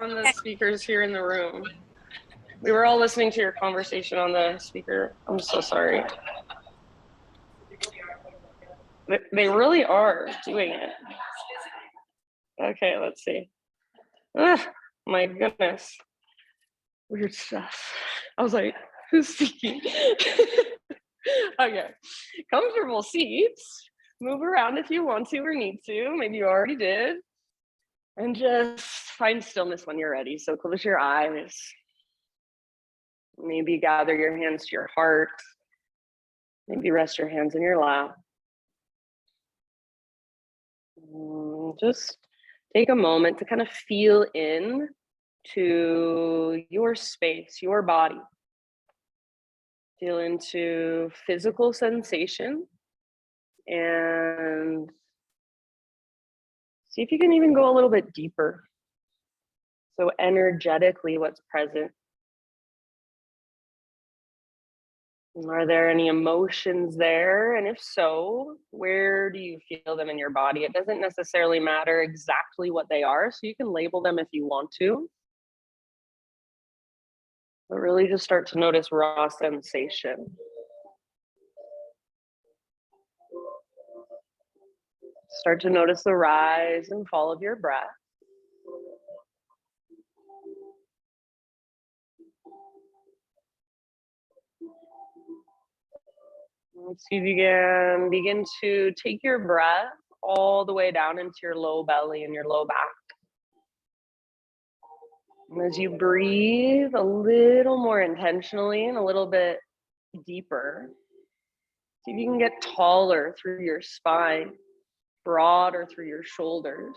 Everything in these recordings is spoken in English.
on the speakers here in the room. We were all listening to your conversation on the speaker. I'm so sorry. They really are doing it. Okay, let's see. Ugh, my goodness. Weird stuff. I was like, who's speaking? Okay, comfortable seats. Move around if you want to or need to. Maybe you already did. And just find stillness when you're ready. So close your eyes. Maybe gather your hands to your heart. Maybe rest your hands in your lap. Just take a moment to kind of feel in to your space, your body. Feel into physical sensation and see if you can even go a little bit deeper. So energetically, what's present? Are there any emotions there? And if so, where do you feel them in your body? It doesn't necessarily matter exactly what they are, so you can label them if you want to. But really just start to notice raw sensation. Start to notice the rise and fall of your breath. Let's see if you can begin to take your breath all the way down into your low belly and your low back. And as you breathe a little more intentionally and a little bit deeper, see if you can get taller through your spine, broader through your shoulders.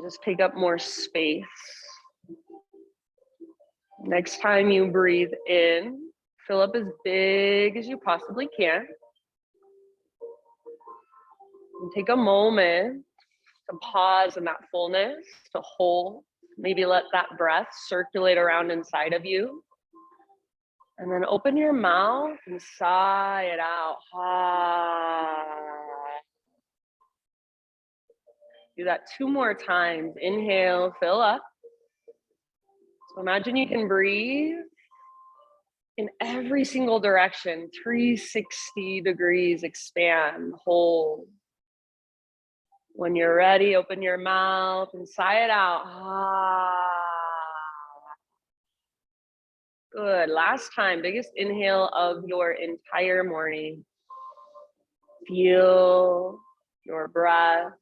Just take up more space. Next time you breathe in, fill up as big as you possibly can. And take a moment to pause in that fullness, to hold. Maybe let that breath circulate around inside of you. And then open your mouth and sigh it out. Do that 2 more times. Inhale, fill up. So imagine you can breathe in every single direction, 360 degrees, expand, hold. When you're ready, open your mouth and sigh it out. Good, last time, biggest inhale of your entire morning. Feel your breath,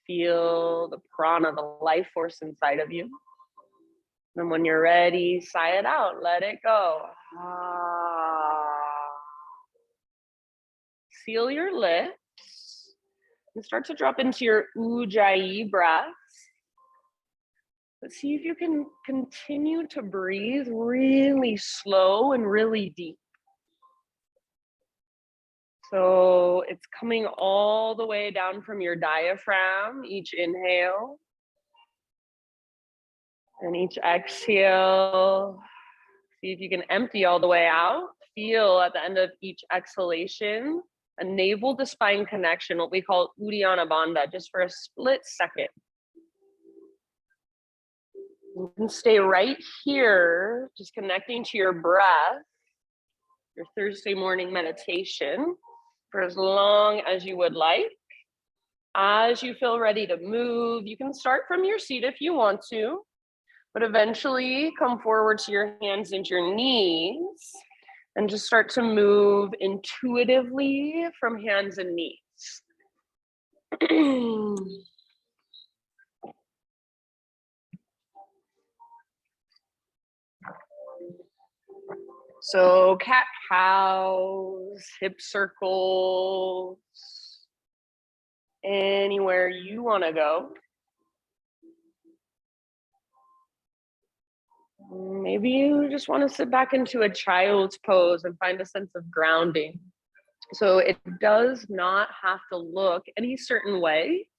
feel the prana, the life force inside of you. And when you're ready, sigh it out, let it go. Seal your lips and start to drop into your ujjayi breaths. But see if you can continue to breathe really slow and really deep. So it's coming all the way down from your diaphragm, each inhale. And each exhale, see if you can empty all the way out. Feel at the end of each exhalation, a navel to spine connection, what we call Uddiyana Bandha, just for a split second. You can stay right here, just connecting to your breath, your Thursday morning meditation, for as long as you would like. As you feel ready to move, you can start from your seat if you want to. But eventually come forward to your hands and your knees and just start to move intuitively from hands and knees. So cat-cows, hip circles, anywhere you want to go. Maybe you just want to sit back into a child's pose and find a sense of grounding. So it does not have to look any certain way.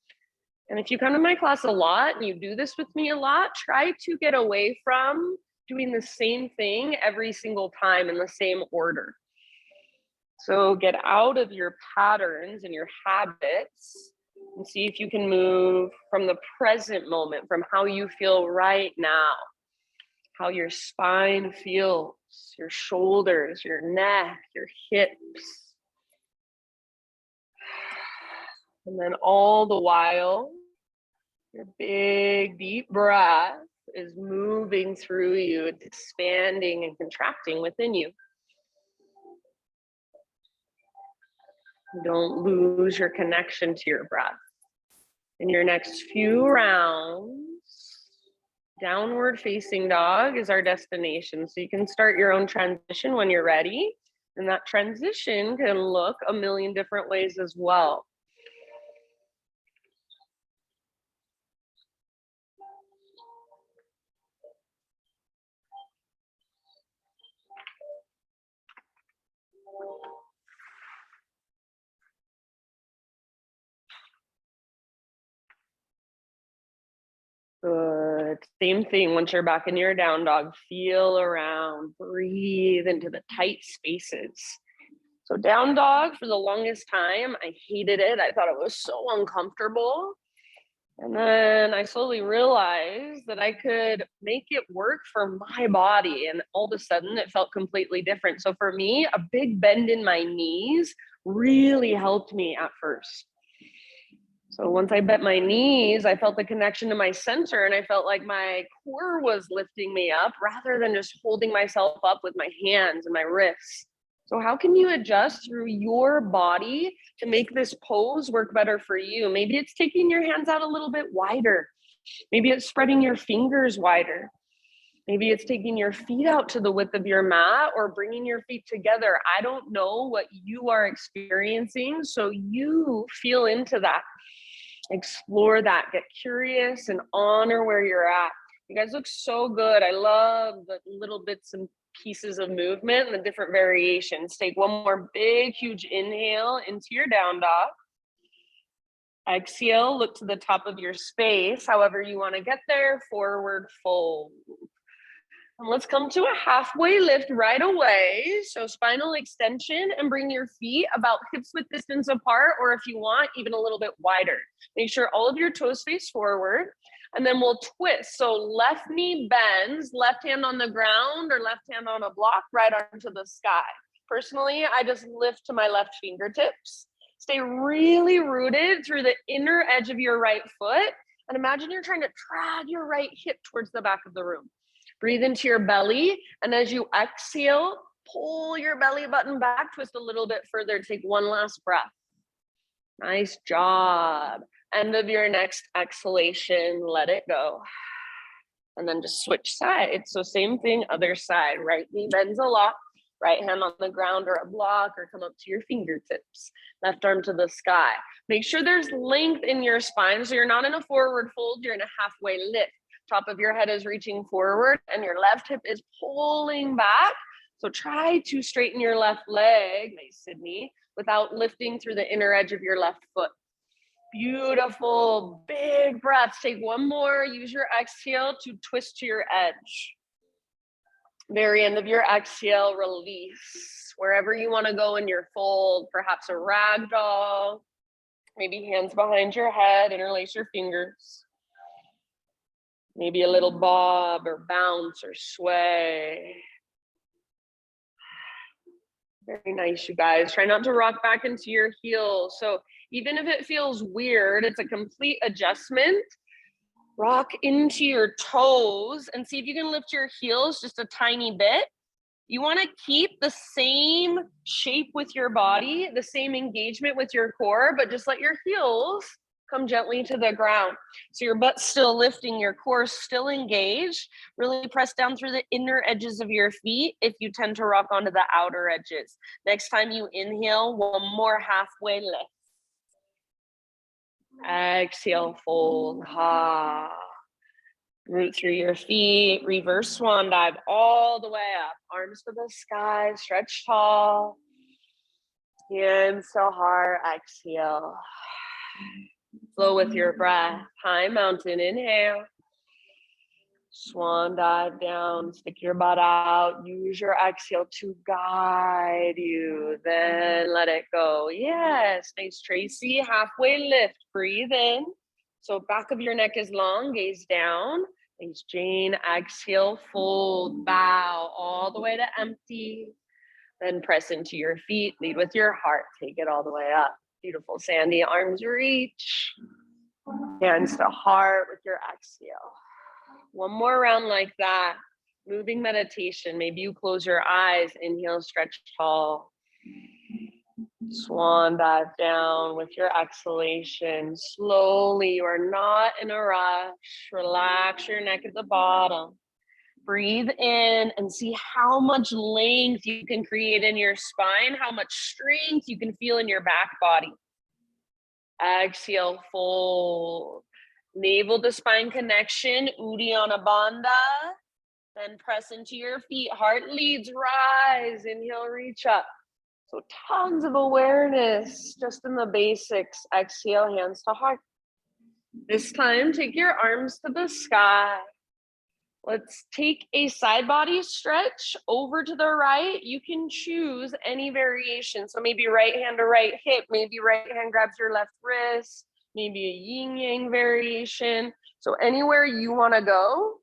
And if you come to my class a lot and you do this with me a lot, try to get away from doing the same thing every single time in the same order. So get out of your patterns and your habits And see if you can move from the present moment, from how you feel right now, how your spine feels, your shoulders, your neck, your hips. And then all the while, your big, deep breath is moving through you. It's expanding and contracting within you. Don't lose your connection to your breath. In your next few rounds, downward facing dog is our destination. So you can start your own transition when you're ready. And that transition can look a million different ways as well. Good. Same thing once you're back in your down dog. Feel around, breathe into the tight spaces. So down dog, for the longest time, I hated it. I thought it was so uncomfortable. And then I slowly realized that I could make it work for my body. And all of a sudden it felt completely different. So for me, a big bend in my knees really helped me at first. So once I bent my knees, I felt the connection to my center and I felt like my core was lifting me up rather than just holding myself up with my hands and my wrists. So how can you adjust through your body to make this pose work better for you? Maybe it's taking your hands out a little bit wider. Maybe it's spreading your fingers wider. Maybe it's taking your feet out to the width of your mat or bringing your feet together. I don't know what you are experiencing, so you feel into that. Explore that, get curious and honor where you're at. You guys look so good. I love the little bits and pieces of movement and the different variations. Take one more big, huge inhale into your down dog. Exhale, look to the top of your space, however you want to get there, forward fold. And let's come to a halfway lift right away. So spinal extension and bring your feet about hips width distance apart, or if you want, even a little bit wider. Make sure all of your toes face forward, and then we'll twist. So left knee bends, left hand on the ground or left hand on a block, right arm to the sky. Personally, I just lift to my left fingertips. Stay really rooted through the inner edge of your right foot. And imagine you're trying to drag your right hip towards the back of the room. Breathe into your belly, and as you exhale, pull your belly button back, twist a little bit further, take one last breath. Nice job. End of your next exhalation, let it go. And then just switch sides. So same thing, other side. Right knee bends a lot, right hand on the ground or a block, or come up to your fingertips. Left arm to the sky. Make sure there's length in your spine, so you're not in a forward fold, you're in a halfway lift. Top of your head is reaching forward and your left hip is pulling back. So try to straighten your left leg, nice Sydney, without lifting through the inner edge of your left foot. Beautiful, big breaths. Take one more, use your exhale to twist to your edge. Very end of your exhale, release. Wherever you want to go in your fold, perhaps a ragdoll, maybe hands behind your head, interlace your fingers. Maybe a little bob or bounce or sway. Very nice, you guys. Try not to rock back into your heels. So even if it feels weird, it's a complete adjustment. Rock into your toes and see if you can lift your heels just a tiny bit. You want to keep the same shape with your body, the same engagement with your core, but just let your heels come gently to the ground. So your butt's still lifting, your core still engaged. Really press down through the inner edges of your feet if you tend to rock onto the outer edges. Next time you inhale, one more halfway lift. Exhale, fold. Ha. Root through your feet, reverse swan dive all the way up. Arms to the sky, stretch tall. Hands to heart, exhale. Flow with your breath. High mountain, inhale. Swan dive down, stick your butt out, use your exhale to guide you, then let it go. Yes, nice, Tracy, halfway lift, breathe in. So back of your neck is long, gaze down. Thanks, Jane, exhale, fold, bow, all the way to empty. Then press into your feet, lead with your heart, take it all the way up. Beautiful, Sandy, arms reach, hands to heart with your exhale. One more round like that. Moving meditation. Maybe you close your eyes, inhale, stretch tall. Swan dive down with your exhalation. Slowly, you are not in a rush. Relax your neck at the bottom. Breathe in and see how much length you can create in your spine, how much strength you can feel in your back body. Exhale, fold. Navel to spine connection, Uddiyana Bandha. Then press into your feet, heart leads, rise. Inhale, reach up. So tons of awareness just in the basics. Exhale, hands to heart. This time, take your arms to the sky. Let's take a side body stretch over to the right. You can choose any variation. So maybe right hand to right hip, maybe right hand grabs your left wrist, maybe a yin yang variation. So anywhere you want to go,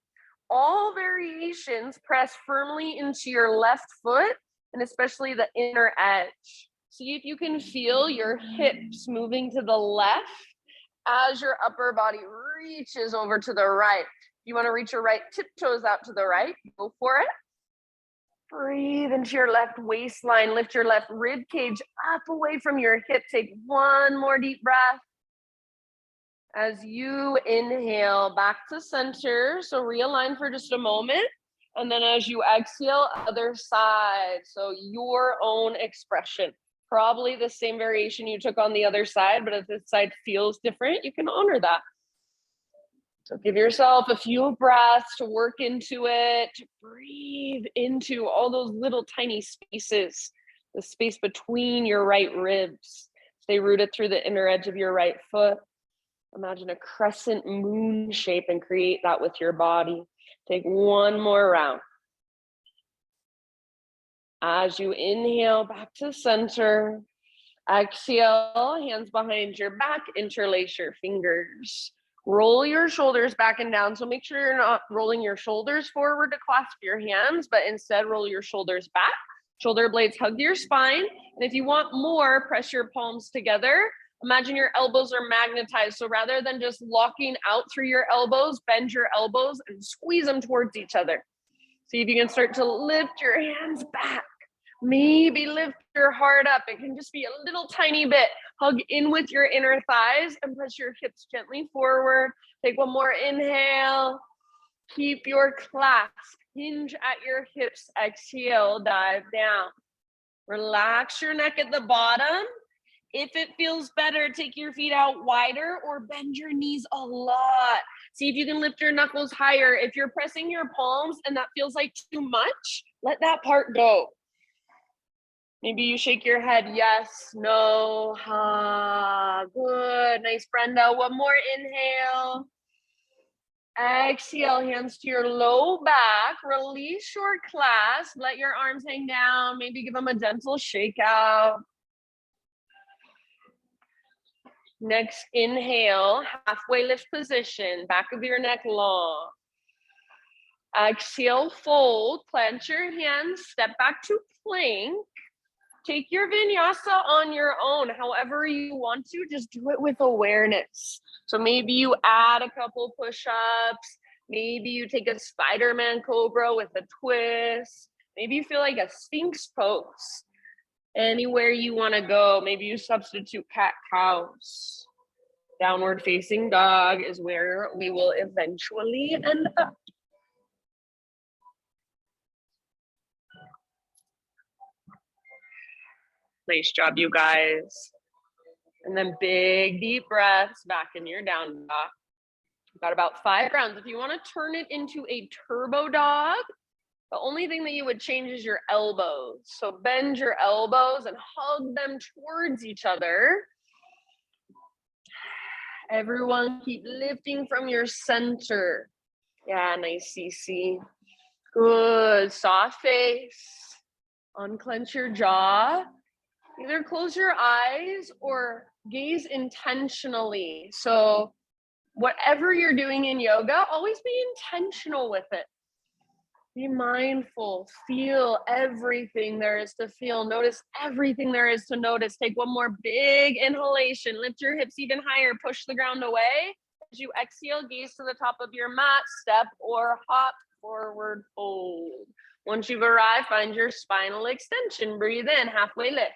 all variations press firmly into your left foot and especially the inner edge. See if you can feel your hips moving to the left as your upper body reaches over to the right. You want to reach your right tiptoes out to the right, go for it. Breathe into your left waistline, lift your left rib cage up away from your hip. Take one more deep breath. As you inhale back to center, so realign for just a moment. And then as you exhale, other side. So your own expression. Probably the same variation you took on the other side, but if this side feels different, you can honor that. So give yourself a few breaths to work into it, to breathe into all those little tiny spaces, the space between your right ribs. Stay rooted through the inner edge of your right foot. Imagine a crescent moon shape and create that with your body. Take one more round. As you inhale back to center, exhale, hands behind your back, interlace your fingers. Roll your shoulders back and down. So make sure you're not rolling your shoulders forward to clasp your hands, but instead roll your shoulders back. Shoulder blades hug your spine. And if you want more, press your palms together. Imagine your elbows are magnetized. So rather than just locking out through your elbows, bend your elbows and squeeze them towards each other. See if you can start to lift your hands back. Maybe lift your heart up. It can just be a little tiny bit. Hug in with your inner thighs and press your hips gently forward. Take one more inhale. Keep your clasp. Hinge at your hips. Exhale, dive down. Relax your neck at the bottom. If it feels better, take your feet out wider or bend your knees a lot. See if you can lift your knuckles higher. If you're pressing your palms and that feels like too much, let that part go. Maybe you shake your head, yes, no, ha, good. Nice, Brenda. One more inhale. Exhale, hands to your low back. Release your clasp. Let your arms hang down. Maybe give them a gentle shake out. Next, inhale, halfway lift position, back of your neck long. Exhale, fold, plant your hands, step back to plank. Take your vinyasa on your own, however you want to, just do it with awareness. So maybe you add a couple push-ups, maybe you take a Spider-Man Cobra with a twist, maybe you feel like a Sphinx pose. Anywhere you wanna go, maybe you substitute cat-cows. Downward facing dog is where we will eventually end up. Nice job, you guys. And then big deep breaths back in your down dog. Got about 5 rounds. If you want to turn it into a turbo dog, the only thing that you would change is your elbows. So bend your elbows and hug them towards each other. Everyone keep lifting from your center. Yeah, nice CC. Good, soft face. Unclench your jaw. Either close your eyes or gaze intentionally. So whatever you're doing in yoga, always be intentional with it. Be mindful, feel everything there is to feel. Notice everything there is to notice. Take one more big inhalation. Lift your hips even higher. Push the ground away. As you exhale, gaze to the top of your mat. Step or hop, forward fold. Once you've arrived, find your spinal extension. Breathe in, halfway lift.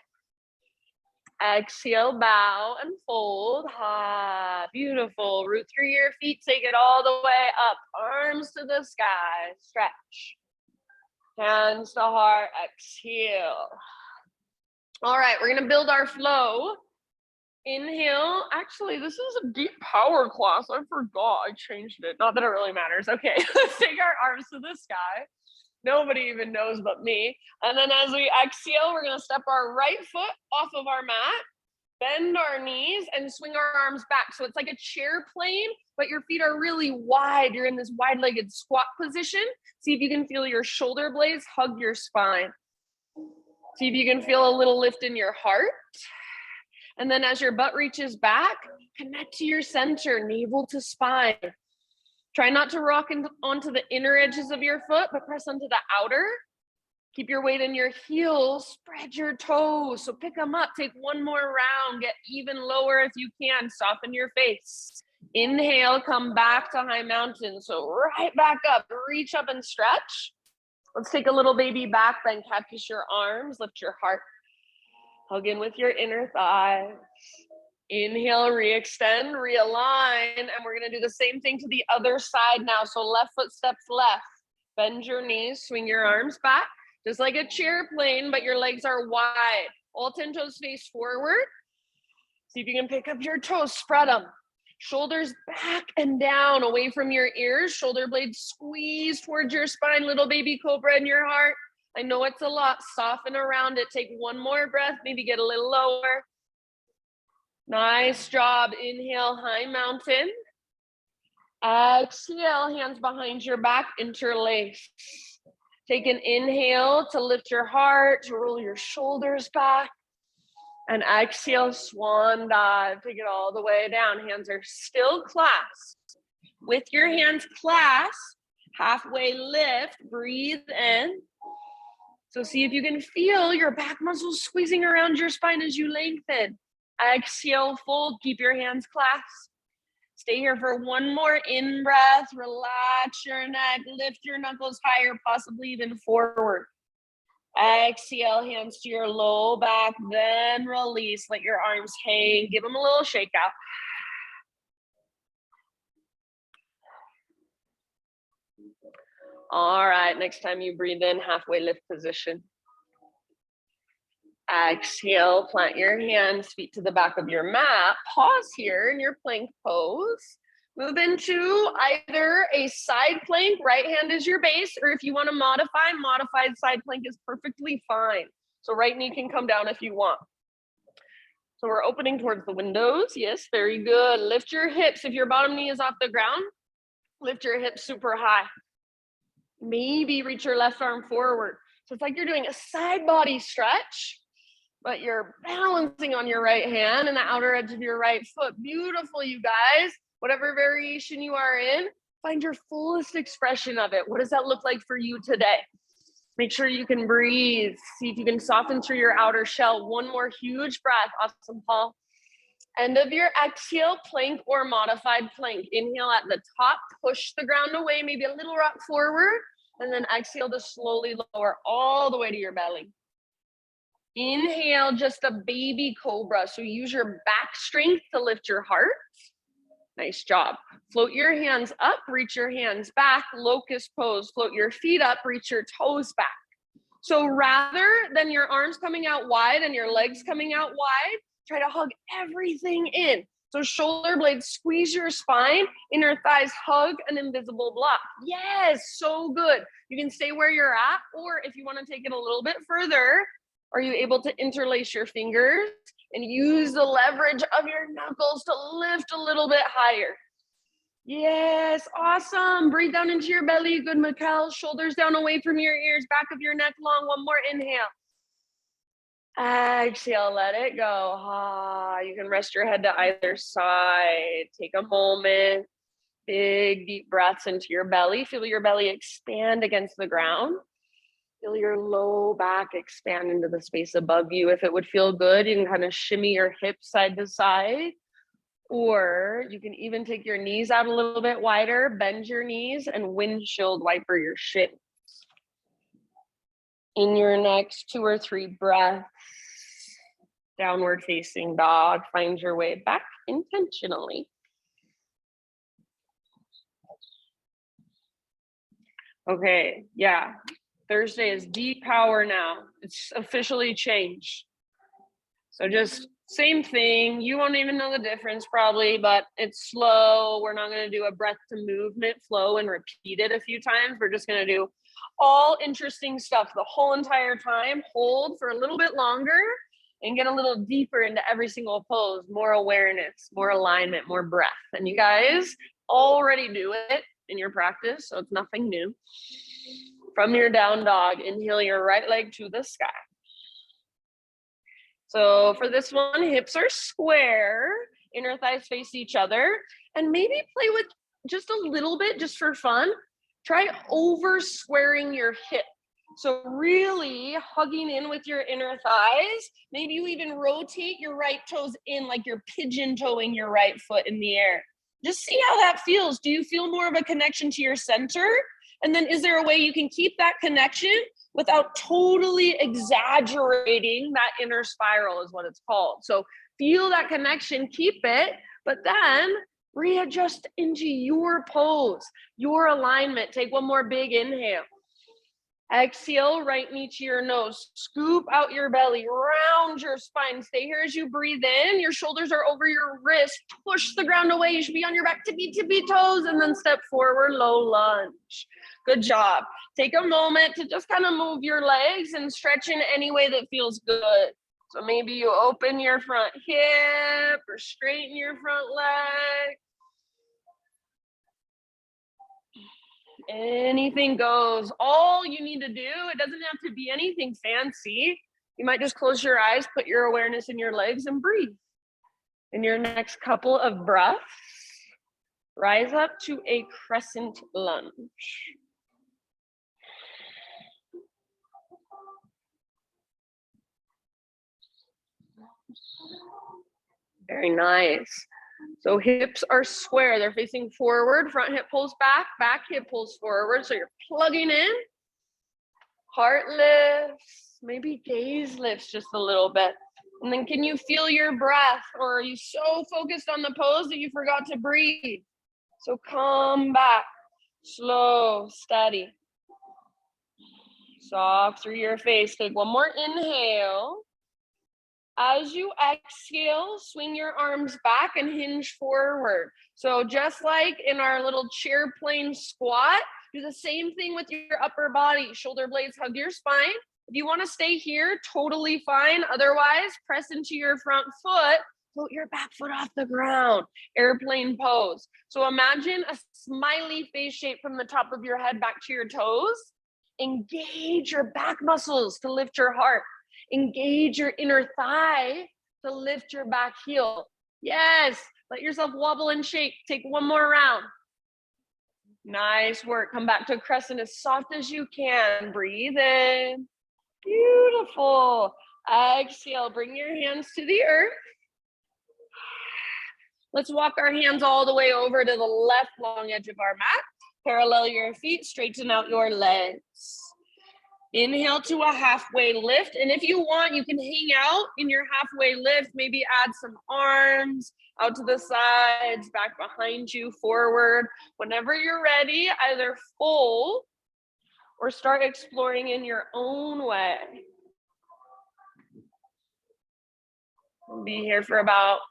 Exhale, bow and fold. Ah, beautiful. Root through your feet. Take it all the way up. Arms to the sky. Stretch. Hands to heart. Exhale. All right, we're going to build our flow. Inhale. Actually, this is a deep power class. I forgot. I changed it. Not that it really matters. Okay, let's take our arms to the sky. Nobody even knows but me. And then as we exhale, we're going to step our right foot off of our mat, bend our knees, and swing our arms back. So it's like a chair plane, but your feet are really wide. You're in this wide-legged squat position. See if you can feel your shoulder blades hug your spine. See if you can feel a little lift in your heart. And then as your butt reaches back, connect to your center, navel to spine. Try not to rock onto the inner edges of your foot, but press onto the outer. Keep your weight in your heels, spread your toes. So pick them up, take one more round, get even lower if you can, soften your face. Inhale, come back to high mountain. So right back up, reach up and stretch. Let's take a little baby back bend, cactus your arms, lift your heart. Hug in with your inner thighs. Inhale, re-extend, realign, and we're gonna do the same thing to the other side now. So left foot steps left, bend your knees, swing your arms back, just like a chair plane, but your legs are wide. All 10 toes face forward. See if you can pick up your toes, spread them. Shoulders back and down, away from your ears, shoulder blades squeeze towards your spine, little baby cobra in your heart. I know it's a lot, soften around it, take one more breath, maybe get a little lower. Nice job. Inhale, high mountain. Exhale, hands behind your back, interlace. Take an inhale to lift your heart, to roll your shoulders back. And exhale, swan dive. Take it all the way down. Hands are still clasped. With your hands clasped, halfway lift, breathe in. So see if you can feel your back muscles squeezing around your spine as you lengthen. Exhale, fold, keep your hands clasped. Stay here for one more in-breath. Relax your neck, lift your knuckles higher, possibly even forward. Exhale, hands to your low back, then release. Let your arms hang. Give them a little shake out. All right, next time you breathe in, halfway lift position. Exhale, plant your hands, feet to the back of your mat. Pause here in your plank pose. Move into either a side plank, right hand is your base, or if you want to modify, modified side plank is perfectly fine. So right knee can come down if you want. So we're opening towards the windows. Yes, very good. Lift your hips. If your bottom knee is off the ground, lift your hips super high. Maybe reach your left arm forward. So it's like you're doing a side body stretch, but you're balancing on your right hand and the outer edge of your right foot. Beautiful, you guys. Whatever variation you are in, find your fullest expression of it. What does that look like for you today? Make sure you can breathe. See if you can soften through your outer shell. One more huge breath. Awesome, Paul. End of your exhale, plank or modified plank. Inhale at the top, push the ground away, maybe a little rock forward, and then exhale to slowly lower all the way to your belly. Inhale, just a baby cobra. So use your back strength to lift your heart. Nice job. Float your hands up, reach your hands back, locust pose. Float your feet up, reach your toes back. So rather than your arms coming out wide and your legs coming out wide, try to hug everything in. So shoulder blades squeeze your spine, inner thighs hug an invisible block. Yes, so good. You can stay where you're at, or if you want to take it a little bit further, are you able to interlace your fingers and use the leverage of your knuckles to lift a little bit higher? Yes, awesome. Breathe down into your belly. Good, Mikkel. Shoulders down away from your ears, back of your neck long. One more inhale. Exhale, let it go. Ah, you can rest your head to either side. Take a moment. Big, deep breaths into your belly. Feel your belly expand against the ground. Feel your low back expand into the space above you. If it would feel good, you can kind of shimmy your hips side to side. Or you can even take your knees out a little bit wider, bend your knees, and windshield wiper your shins. In your next 2 or 3 breaths, downward facing dog, find your way back intentionally. Okay, yeah. Thursday is deep power now. It's officially changed. So just same thing. You won't even know the difference probably, but it's slow. We're not going to do a breath to movement flow and repeat it a few times. We're just going to do all interesting stuff the whole entire time. Hold for a little bit longer and get a little deeper into every single pose. More awareness, more alignment, more breath. And you guys already do it in your practice, so it's nothing new. From your down dog, inhale your right leg to the sky. So for this one, hips are square, inner thighs face each other, and maybe play with just a little bit, just for fun. Try over squaring your hip. So really hugging in with your inner thighs. Maybe you even rotate your right toes in like you're pigeon toeing your right foot in the air. Just see how that feels. Do you feel more of a connection to your center? And then is there a way you can keep that connection without totally exaggerating that inner spiral is what it's called. So feel that connection, keep it, but then readjust into your pose, your alignment. Take one more big inhale. Exhale, right knee to your nose. Scoop out your belly, round your spine. Stay here as you breathe in. Your shoulders are over your wrist. Push the ground away. You should be on your back, tippy toes, and then step forward, low lunge. Good job. Take a moment to just kind of move your legs and stretch in any way that feels good. So maybe you open your front hip or straighten your front leg. Anything goes. All you need to do, it doesn't have to be anything fancy. You might just close your eyes, put your awareness in your legs and breathe. In your next couple of breaths, rise up to a crescent lunge. Very nice. So hips are square, they're facing forward, front hip pulls back, back hip pulls forward. So you're plugging in, heart lifts, maybe gaze lifts just a little bit. And then can you feel your breath, or are you so focused on the pose that you forgot to breathe? So come back, slow, steady. Soft through your face. Take one more inhale. As you exhale, swing your arms back and hinge forward. So just like in our little chair plane squat, do the same thing with your upper body. Shoulder blades hug your spine. If you want to stay here, totally fine. Otherwise, press into your front foot. Float your back foot off the ground. Airplane pose. So imagine a smiley face shape from the top of your head back to your toes. Engage your back muscles to lift your heart. Engage your inner thigh to lift your back heel. Yes, let yourself wobble and shake. Take one more round. Nice work. Come back to a crescent as soft as you can. Breathe in. Beautiful. Exhale, bring your hands to the earth. Let's walk our hands all the way over to the left long edge of our mat. Parallel your feet, straighten out your legs. Inhale to a halfway lift. And if you want, you can hang out in your halfway lift, maybe add some arms out to the sides, back behind you, forward. Whenever you're ready, either fold or start exploring in your own way. We'll be here for about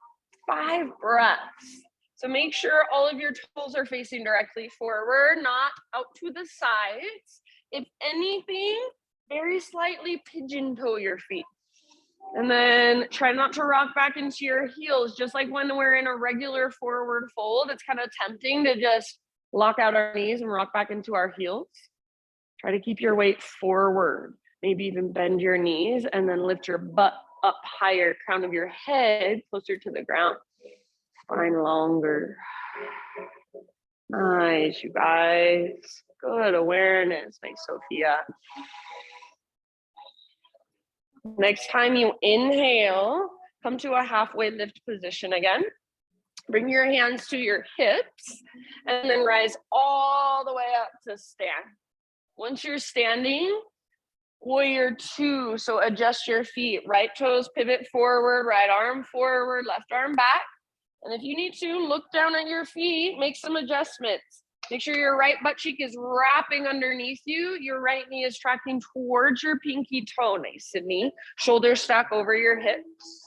5 breaths. So make sure all of your toes are facing directly forward, not out to the sides. If anything, very slightly pigeon toe your feet. And then try not to rock back into your heels. Just like when we're in a regular forward fold, it's kind of tempting to just lock out our knees and rock back into our heels. Try to keep your weight forward. Maybe even bend your knees and then lift your butt up higher, crown of your head closer to the ground. Spine longer. Nice, you guys. Good awareness. Nice, Sophia. Next time you inhale, come to a halfway lift position again. Bring your hands to your hips and then rise all the way up to stand. Once you're standing, warrior two. So adjust your feet. Right toes pivot forward, right arm forward, left arm back. And if you need to, look down at your feet, make some adjustments. Make sure your right butt cheek is wrapping underneath you. Your right knee is tracking towards your pinky toe. Nice, Sydney. Shoulders stack over your hips.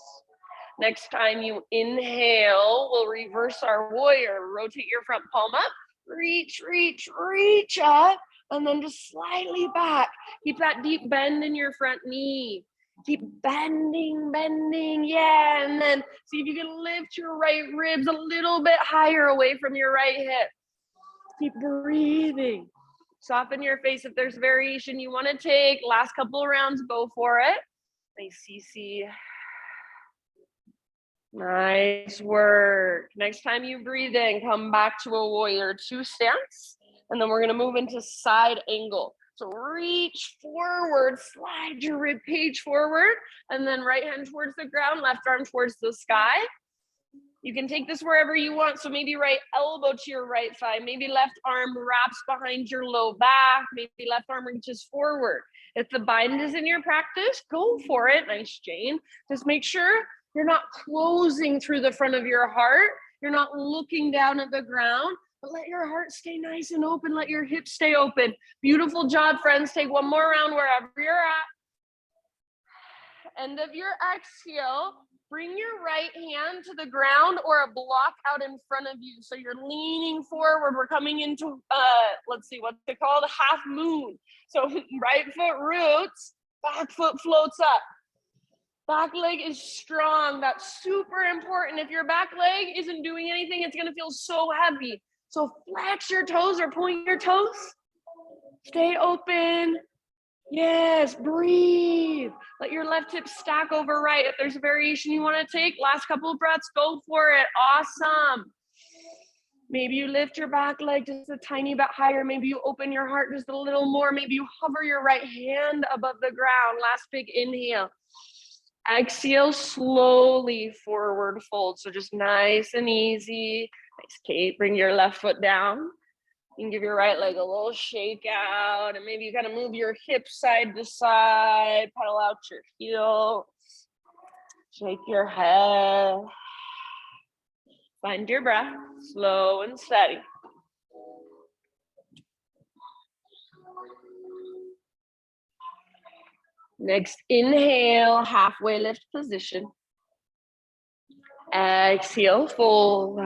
Next time you inhale, we'll reverse our warrior. Rotate your front palm up. Reach, reach, reach up. And then just slightly back. Keep that deep bend in your front knee. Keep bending, bending, yeah. And then see if you can lift your right ribs a little bit higher away from your right hip. Keep breathing. Soften your face if there's variation you want to take. Last couple of rounds, go for it. Nice, Cece. Nice work. Next time you breathe in, come back to a warrior two stance. And then we're going to move into side angle. So reach forward, slide your rib cage forward, and then right hand towards the ground, left arm towards the sky. You can take this wherever you want. So maybe right elbow to your right thigh, maybe left arm wraps behind your low back, maybe left arm reaches forward. If the bind is in your practice, go for it. Nice, Jane. Just make sure you're not closing through the front of your heart. You're not looking down at the ground. But let your heart stay nice and open. Let your hips stay open. Beautiful job, friends. Take one more round wherever you're at. End of your exhale. Bring your right hand to the ground or a block out in front of you. So you're leaning forward. We're coming into, let's see, what's it called? Half moon. So right foot roots, back foot floats up. Back leg is strong. That's super important. If your back leg isn't doing anything, it's going to feel so heavy. So flex your toes or point your toes. Stay open. Yes, breathe. Let your left hip stack over right. If there's a variation you want to take, last couple of breaths, go for it. Awesome. Maybe you lift your back leg just a tiny bit higher. Maybe you open your heart just a little more. Maybe you hover your right hand above the ground. Last big inhale. Exhale, slowly forward fold. So just nice and easy. Nice, Kate. Bring your left foot down. You can give your right leg a little shake out, and maybe you kind of move your hips side to side, pedal out your heels, shake your head. Find your breath, slow and steady. Next, inhale, halfway lift position. Exhale, fold.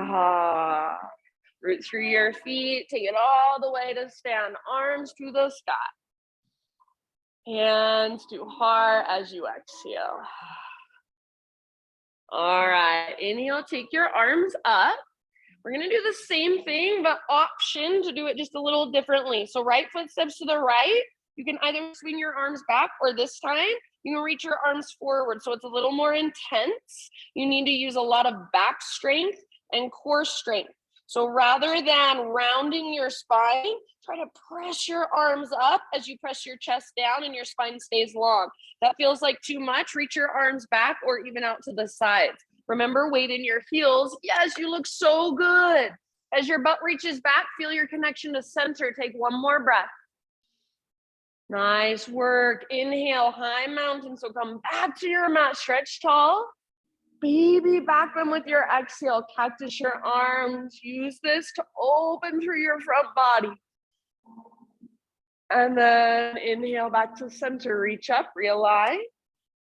Root through your feet, take it all the way to stand, arms to the sky. Hands to heart as you exhale. All right, inhale, take your arms up. We're gonna do the same thing, but option to do it just a little differently. So right foot steps to the right. You can either swing your arms back, or this time you can reach your arms forward. So it's a little more intense. You need to use a lot of back strength and core strength. So rather than rounding your spine, try to press your arms up as you press your chest down and your spine stays long. That feels like too much. Reach your arms back or even out to the sides. Remember, weight in your heels. Yes, you look so good. As your butt reaches back, feel your connection to center. Take one more breath. Nice work. Inhale, high mountain. So come back to your mat, stretch tall. Baby back bend with your exhale. Cactus your arms. Use this to open through your front body. And then inhale back to center. Reach up, realign.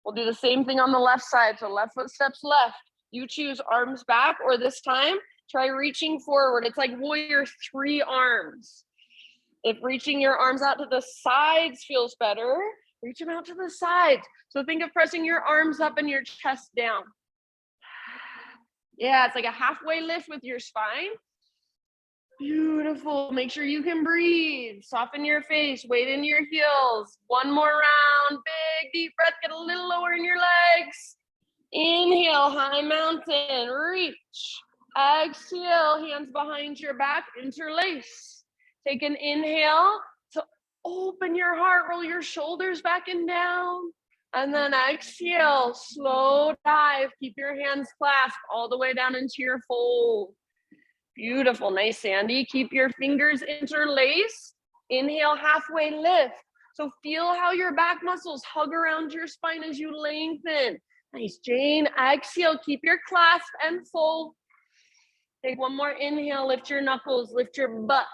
We'll do the same thing on the left side. So left foot steps left. You choose arms back, or this time, try reaching forward. It's like warrior three arms. If reaching your arms out to the sides feels better, Reach them out to the sides. So think of pressing your arms up and your chest down. Yeah, it's like a halfway lift with your spine. Beautiful. Make sure you can breathe. Soften your face. Weight in your heels. One more round. Big, deep breath. Get a little lower in your legs. Inhale, high mountain. Reach. Exhale, hands behind your back. Interlace. Take an inhale to open your heart. Roll your shoulders back and down. And then exhale, slow dive. Keep your hands clasped all the way down into your fold. Beautiful, nice, Sandy. Keep your fingers interlaced. Inhale, halfway lift. So feel how your back muscles hug around your spine as you lengthen. Nice, Jane. Exhale, keep your clasp and fold. Take one more inhale, lift your knuckles, lift your butt.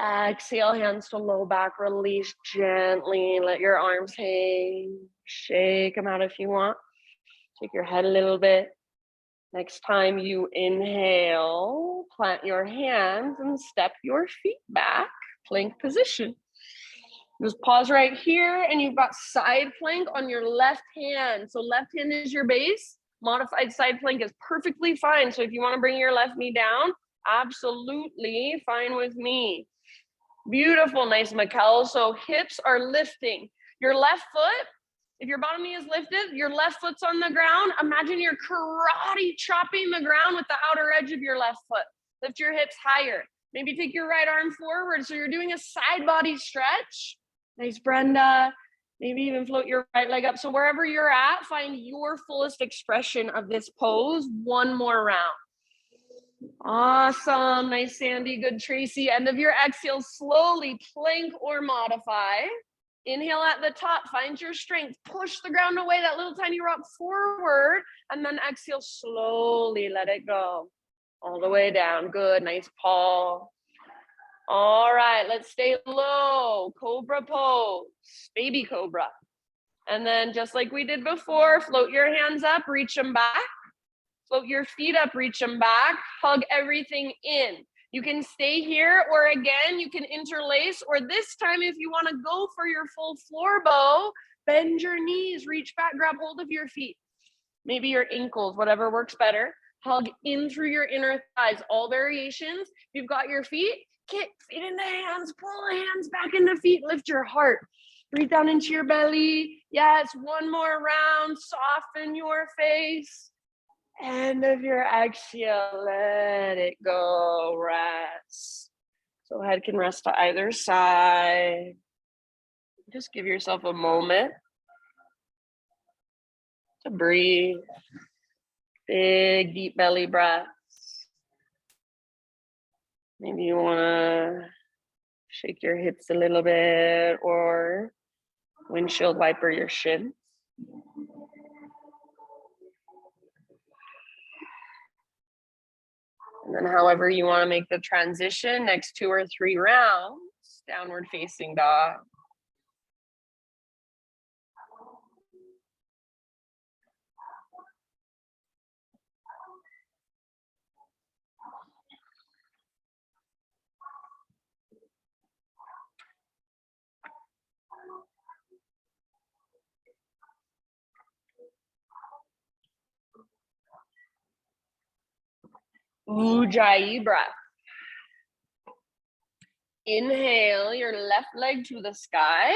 Exhale, hands to low back, release gently. Let your arms hang. Shake them out if you want. Take your head a little bit. Next time you inhale, plant your hands and step your feet back, plank position. Just pause right here and you've got side plank on your left hand. So left hand is your base. Modified side plank is perfectly fine. So if you want to bring your left knee down, absolutely fine with me. Beautiful, nice, Mikkel. So hips are lifting. Your left foot, if your bottom knee is lifted, your left foot's on the ground. Imagine you're karate chopping the ground with the outer edge of your left foot. Lift your hips higher. Maybe take your right arm forward. So you're doing a side body stretch. Nice, Brenda. Maybe even float your right leg up. So wherever you're at, find your fullest expression of this pose. One more round. Awesome. Nice, Sandy. Good, Tracy. End of your exhale, slowly plank or modify. Inhale at the top, find your strength, push the ground away, that little tiny rock forward, and then exhale, slowly let it go. All the way down, good, nice, Paul. All right, let's stay low, cobra pose, baby cobra. And then just like we did before, float your hands up, reach them back. Float your feet up, reach them back, hug everything in. You can stay here, or again, you can interlace, or this time, if you want to go for your full floor bow, bend your knees, reach back, grab hold of your feet. Maybe your ankles, whatever works better. Hug in through your inner thighs, all variations. If you've got your feet, kick feet into hands, pull hands back into feet, lift your heart. Breathe down into your belly. Yes, one more round, soften your face. End of your exhale, let it go, rest. So head can rest to either side. Just give yourself a moment to breathe. Big, deep belly breaths. Maybe you wanna shake your hips a little bit or windshield wiper your shins. And then however you want to make the transition, next 2 or 3 rounds, downward facing dog. Ujjayi breath. Inhale your left leg to the sky,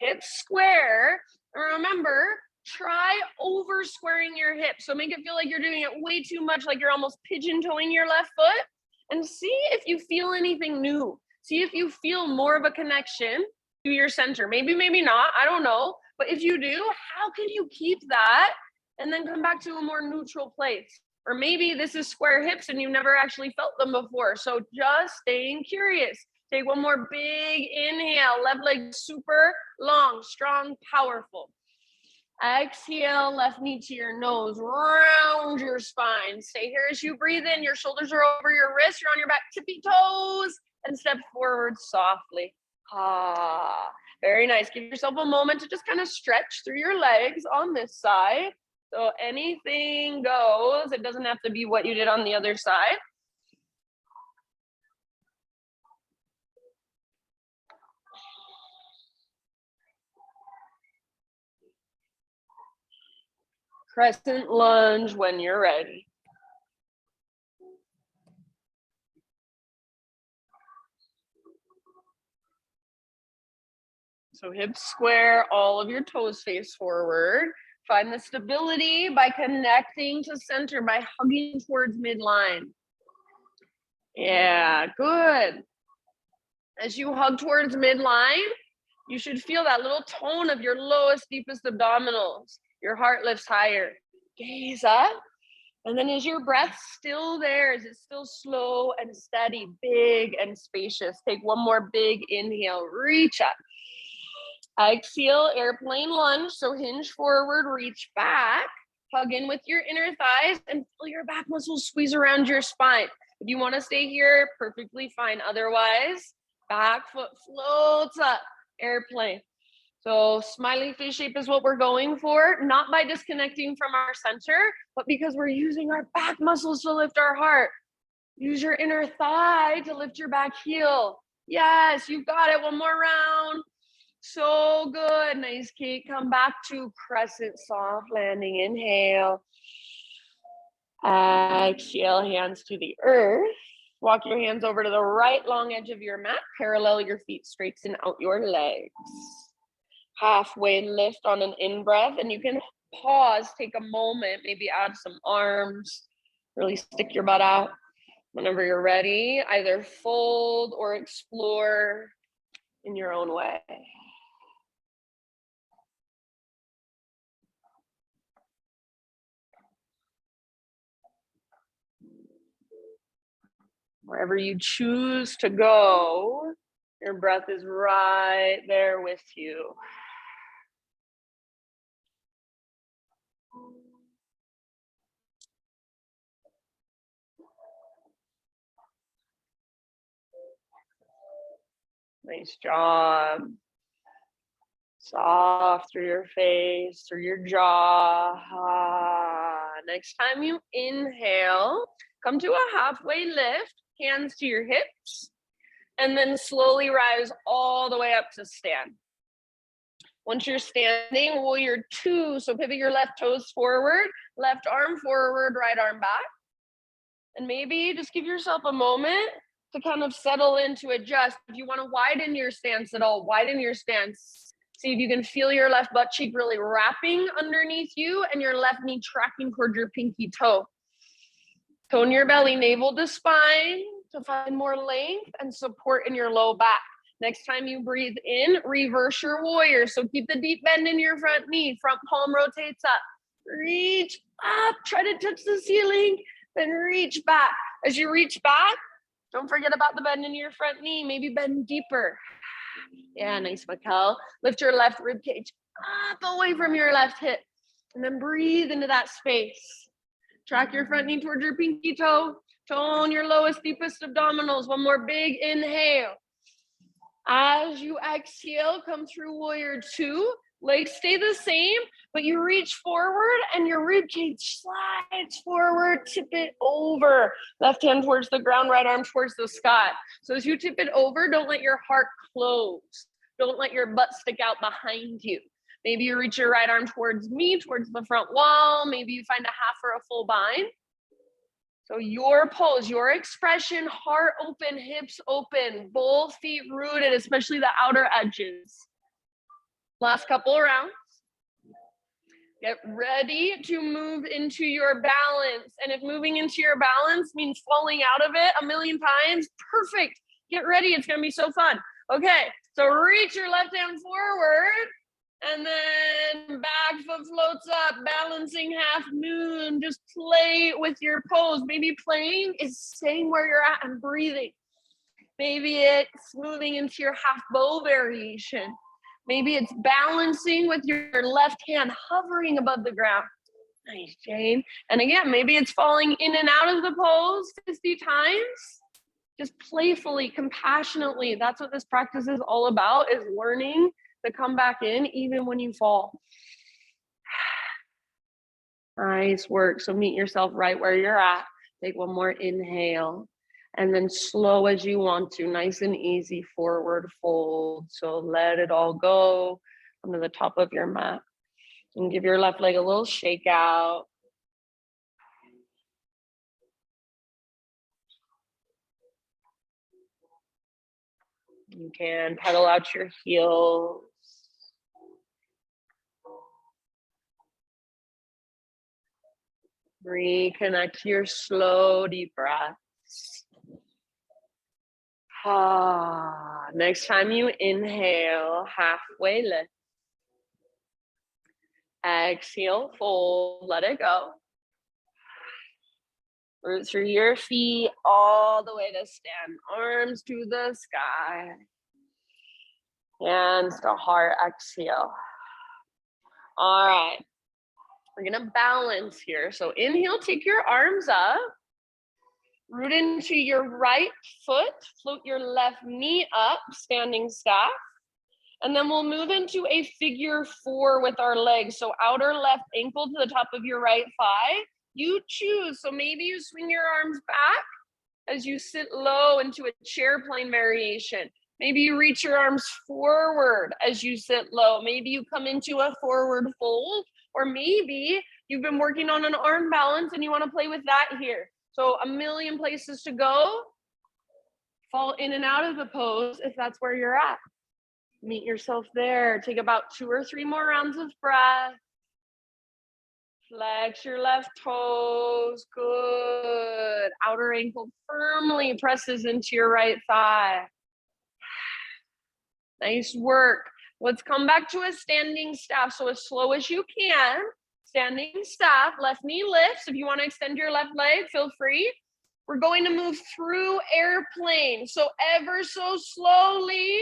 hips square. And remember, try over squaring your hips. So make it feel like you're doing it way too much, like you're almost pigeon toeing your left foot. And see if you feel anything new. See if you feel more of a connection to your center. Maybe, maybe not, I don't know. But if you do, how can you keep that and then come back to a more neutral place? Or maybe this is square hips and you never actually felt them before. So just staying curious. Take one more big inhale. Left leg super long, strong, powerful. Exhale, left knee to your nose. Round your spine. Stay here as you breathe in. Your shoulders are over your wrists. You're on your back, tippy toes. And step forward softly. Ah, very nice. Give yourself a moment to just kind of stretch through your legs on this side. So anything goes. It doesn't have to be what you did on the other side. Crescent lunge when you're ready. So hips square, all of your toes face forward. Find the stability by connecting to center, by hugging towards midline. Yeah, good. As you hug towards midline, you should feel that little tone of your lowest, deepest abdominals. Your heart lifts higher. Gaze up. And then is your breath still there? Is it still slow and steady, big and spacious? Take one more big inhale, reach up. Exhale, airplane lunge. So hinge forward, reach back, hug in with your inner thighs and feel your back muscles squeeze around your spine. If you want to stay here, perfectly fine. Otherwise, back foot floats up, airplane. So smiley face shape is what we're going for, not by disconnecting from our center, but because we're using our back muscles to lift our heart. Use your inner thigh to lift your back heel. Yes, you got it. One more round. So good. Nice, Kate. Come back to crescent soft landing. Inhale. Exhale, hands to the earth. Walk your hands over to the right long edge of your mat. Parallel your feet, straighten out your legs. Halfway lift on an in-breath, and you can pause, take a moment, maybe add some arms, really stick your butt out. Whenever you're ready, either fold or explore in your own way. Wherever you choose to go, your breath is right there with you. Nice job. Soft through your face, through your jaw. Next time you inhale, come to a halfway lift, hands to your hips, and then slowly rise all the way up to stand. Once you're standing, warrior two. So pivot your left toes forward, left arm forward, right arm back. And maybe just give yourself a moment to kind of settle in, to adjust. If you want to widen your stance at all, widen your stance. See if you can feel your left butt cheek really wrapping underneath you and your left knee tracking towards your pinky toe. Tone your belly, navel to spine to find more length and support in your low back. Next time you breathe in, reverse your warrior. So keep the deep bend in your front knee. Front palm rotates up. Reach up. Try to touch the ceiling. Then reach back. As you reach back, don't forget about the bend in your front knee. Maybe bend deeper. Yeah, nice, Mikkel. Lift your left rib cage up away from your left hip. And then breathe into that space. Track your front knee towards your pinky toe. Tone your lowest, deepest abdominals. One more big inhale. As you exhale, come through warrior two. Legs stay the same, but you reach forward and your rib cage slides forward. Tip it over. Left hand towards the ground, right arm towards the sky. So as you tip it over, don't let your heart close. Don't let your butt stick out behind you. Maybe you reach your right arm towards me, towards the front wall. Maybe you find a half or a full bind. So your pose, your expression, heart open, hips open, both feet rooted, especially the outer edges. Last couple of rounds. Get ready to move into your balance. And if moving into your balance means falling out of it a million times, perfect. Get ready, it's gonna be so fun. Okay, so reach your left hand forward. And then back foot floats up, balancing half moon. Just play with your pose. Maybe playing is staying where you're at and breathing. Maybe it's moving into your half bow variation. Maybe it's balancing with your left hand hovering above the ground. Nice, Jane. And again, maybe it's falling in and out of the pose 50 times. Just playfully, compassionately. That's what this practice is all about, is learning to come back in even when you fall. Nice work. So meet yourself right where you're at. Take one more inhale. And then slow as you want to, nice and easy, forward fold. So let it all go. Come to the top of your mat. And give your left leg a little shake out. You can pedal out your heels. Reconnect to your slow, deep breaths. Next time you inhale, halfway lift. Exhale, fold, let it go. Root through your feet all the way to stand. Arms to the sky. Hands to heart, exhale. All right. We're gonna balance here. So inhale, take your arms up. Root into your right foot. Float your left knee up, standing staff. And then we'll move into a figure 4 with our legs. So outer left ankle to the top of your right thigh. You choose. So maybe you swing your arms back as you sit low into a chair plane variation. Maybe you reach your arms forward as you sit low. Maybe you come into a forward fold, or maybe you've been working on an arm balance and you want to play with that here. So a million places to go. Fall in and out of the pose if that's where you're at. Meet yourself there. Take about 2 or 3 more rounds of breath. Flex your left toes. Good. Outer ankle firmly presses into your right thigh. Nice work. Let's come back to a standing staff. So as slow as you can. Standing staff. Left knee lifts. If you want to extend your left leg, feel free. We're going to move through airplane. So ever so slowly.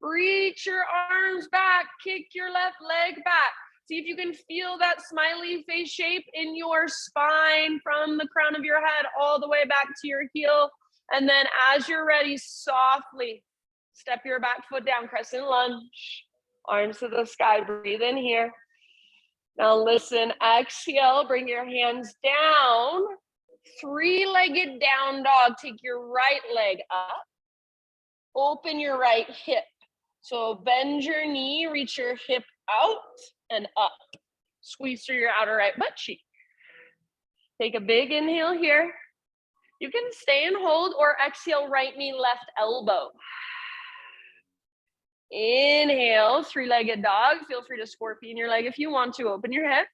Reach your arms back, kick your left leg back. See if you can feel that smiley face shape in your spine from the crown of your head all the way back to your heel. And then as you're ready, softly step your back foot down, crescent lunge. Arms to the sky, breathe in here. Now listen, exhale, bring your hands down. 3-legged down dog, take your right leg up. Open your right hip. So bend your knee, reach your hip out and up. Squeeze through your outer right butt cheek. Take a big inhale here. You can stay and hold or exhale, right knee, left elbow. Inhale, 3-legged dog. Feel free to scorpion your leg if you want to. Open your hip.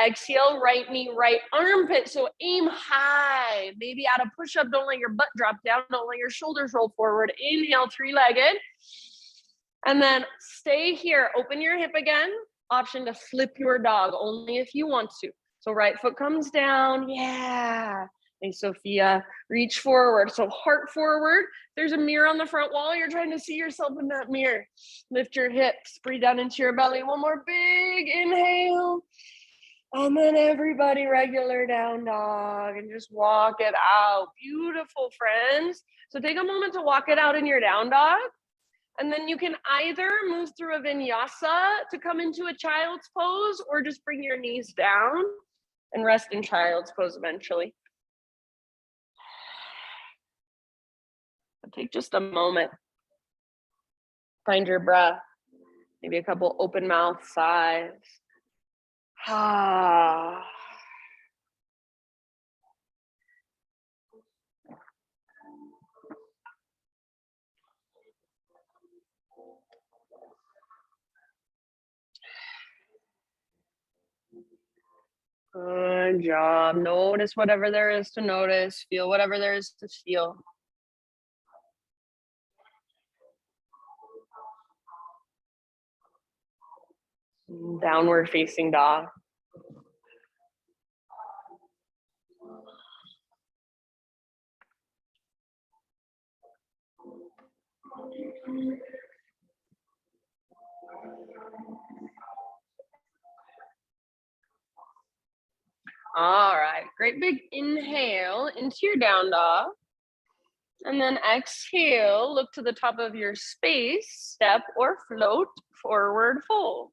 Exhale, right knee, right armpit. So aim high. Maybe add a push-up. Don't let your butt drop down. Don't let your shoulders roll forward. Inhale, 3-legged. And then stay here, open your hip again. Option to flip your dog, only if you want to. So right foot comes down, yeah. Hey, Sophia, reach forward. So heart forward. There's a mirror on the front wall. You're trying to see yourself in that mirror. Lift your hips, breathe down into your belly. One more big inhale. And then everybody regular down dog and just walk it out. Beautiful, friends. So take a moment to walk it out in your down dog. And then you can either move through a vinyasa to come into a child's pose or just bring your knees down and rest in child's pose eventually. Take just a moment. Find your breath. Maybe a couple open mouth sighs. Good job. Notice whatever there is to notice. Feel whatever there is to feel. Downward facing dog. All right, great big inhale into your down dog. And then exhale, look to the top of your space, step or float, forward fold.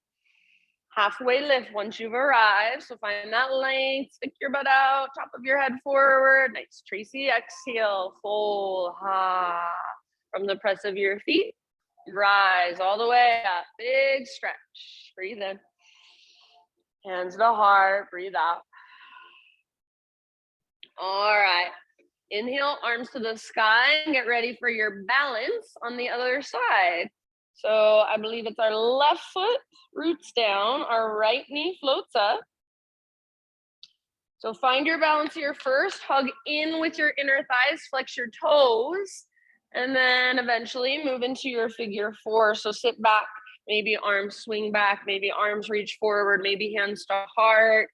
Halfway lift once you've arrived. So find that length, stick your butt out, top of your head forward. Nice, Tracy, exhale, fold, From the press of your feet, rise all the way up, big stretch, breathe in. Hands to heart, breathe out. All right. Inhale, arms to the sky, and get ready for your balance on the other side. So I believe it's our left foot roots down, our right knee floats up. So find your balance here first, hug in with your inner thighs, flex your toes, and then eventually move into your figure four. So sit back, maybe arms swing back, maybe arms reach forward, maybe hands to heart.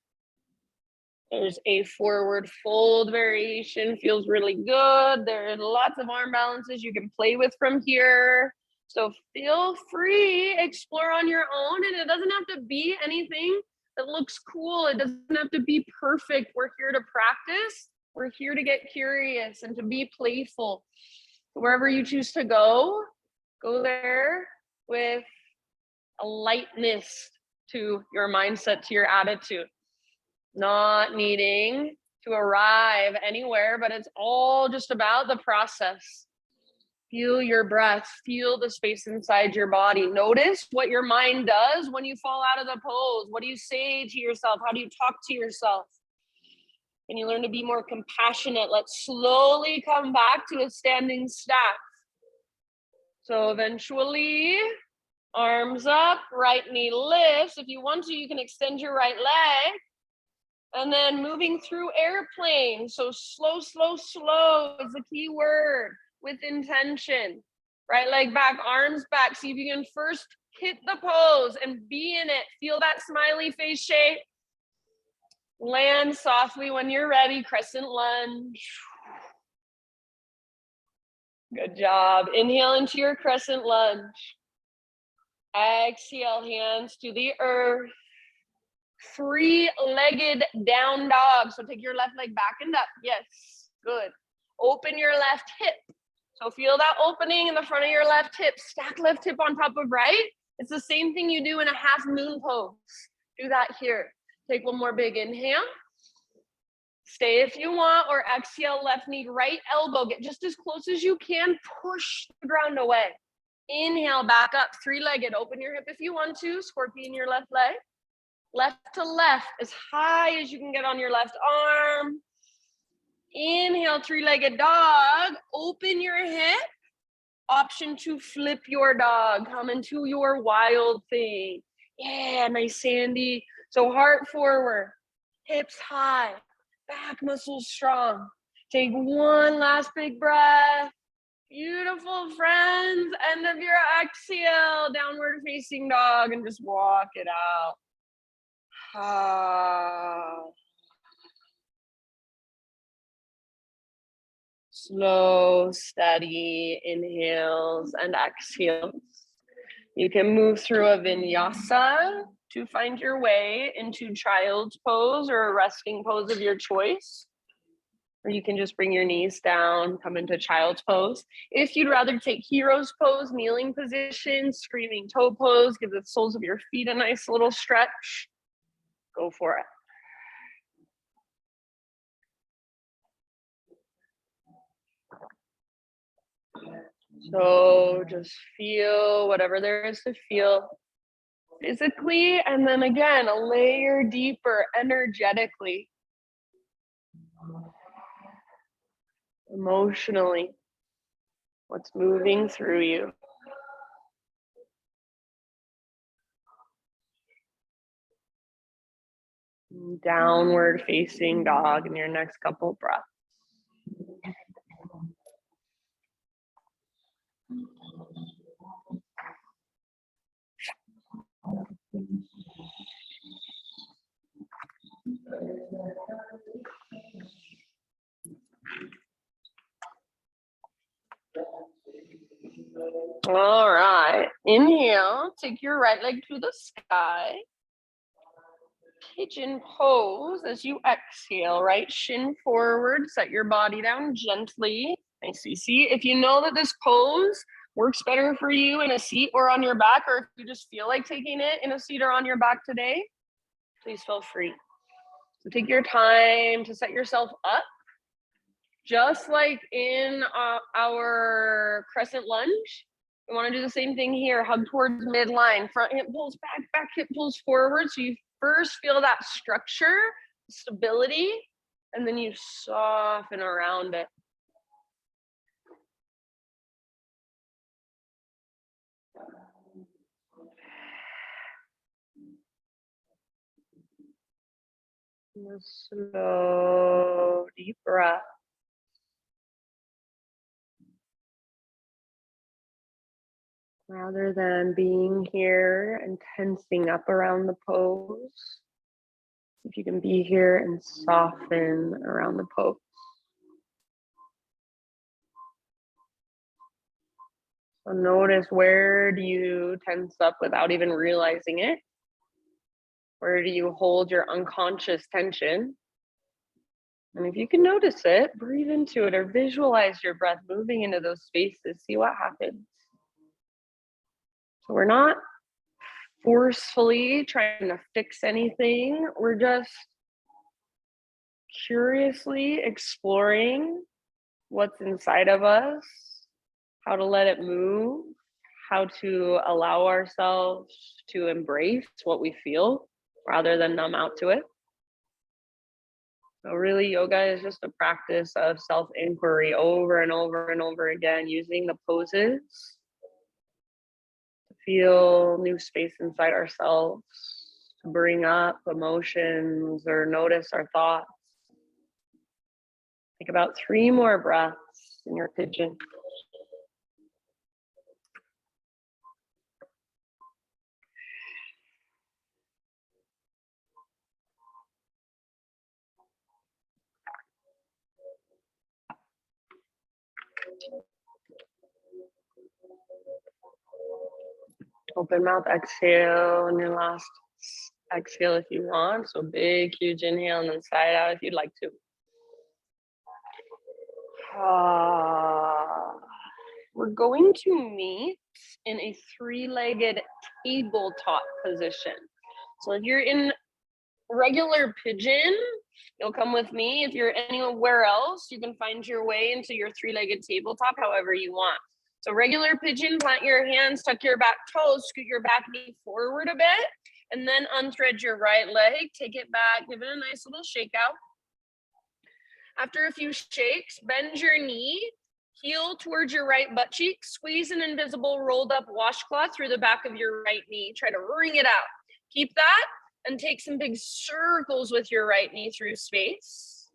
There's a forward fold variation, feels really good. There's lots of arm balances you can play with from here. So feel free, explore on your own, and it doesn't have to be anything that looks cool. It doesn't have to be perfect. We're here to practice. We're here to get curious and to be playful. Wherever you choose to go there with a lightness to your mindset, to your attitude. Not needing to arrive anywhere, but it's all just about the process. Feel your breath, feel the space inside your body. Notice what your mind does when you fall out of the pose. What do you say to yourself? How do you talk to yourself? Can you learn to be more compassionate? Let's slowly come back to a standing stack. So eventually, arms up, right knee lifts. If you want to, you can extend your right leg. And then moving through airplane. So slow, slow, slow is the key word, with intention. Right leg back, arms back. See if you can first hit the pose and be in it. Feel that smiley face shape. Land softly when you're ready, crescent lunge. Good job. Inhale into your crescent lunge. Exhale, hands to the earth. Three-legged down dog. So take your left leg back and up. Yes, good. Open your left hip. So feel that opening in the front of your left hip. Stack left hip on top of right. It's the same thing you do in a half moon pose. Do that here. Take one more big inhale. Stay if you want, or exhale, left knee, right elbow. Get just as close as you can. Push the ground away. Inhale, back up, three-legged. Open your hip if you want to. Scorpion your left leg. Left to left, as high as you can get on your left arm. Inhale, three-legged dog. Open your hip. Option to flip your dog. Come into your wild thing. Yeah, nice, Sandy. So heart forward, hips high, back muscles strong. Take one last big breath. Beautiful, friends. End of your exhale, downward facing dog, and just walk it out. Slow, steady inhales and exhales. You can move through a vinyasa to find your way into child's pose or a resting pose of your choice. Or you can just bring your knees down, come into child's pose. If you'd rather take hero's pose, kneeling position, screaming toe pose, give the soles of your feet a nice little stretch. Go for it. So just feel whatever there is to feel physically, and then again, a layer deeper energetically, emotionally, what's moving through you. Downward facing dog in your next couple breaths. All right, inhale, take your right leg to the sky. Pigeon pose as you exhale, right shin forward, set your body down gently. Nice, see. If you know that this pose works better for you in a seat or on your back, or if you just feel like taking it in a seat or on your back today, please feel free. So take your time to set yourself up. Just like in our crescent lunge, we want to do the same thing here. Hug towards midline, front hip pulls back, back hip pulls forward. So you first feel that structure, stability, and then you soften around it. A slow, deep breath. Rather than being here and tensing up around the pose, if you can be here and soften around the pose. So notice, where do you tense up without even realizing it? Where do you hold your unconscious tension? And if you can notice it, breathe into it or visualize your breath moving into those spaces. See what happens. So we're not forcefully trying to fix anything. We're just curiously exploring what's inside of us, how to let it move, how to allow ourselves to embrace what we feel rather than numb out to it. So really, yoga is just a practice of self-inquiry over and over and over again, using the poses to feel new space inside ourselves, to bring up emotions or notice our thoughts. Take about 3 more breaths in your pigeon. Open mouth exhale, and your last exhale if you want. So big, huge inhale and then side out if you'd like to. We're going to meet in a 3-legged tabletop position. So if you're in regular pigeon, you'll come with me. If you're anywhere else, you can find your way into your 3-legged tabletop however you want. So regular pigeon, plant your hands, tuck your back toes, scoot your back knee forward a bit, and then unthread your right leg, take it back, give it a nice little shake out. After a few shakes, bend your knee, heel towards your right butt cheek, squeeze an invisible rolled up washcloth through the back of your right knee. Try to wring it out. Keep that and take some big circles with your right knee through space.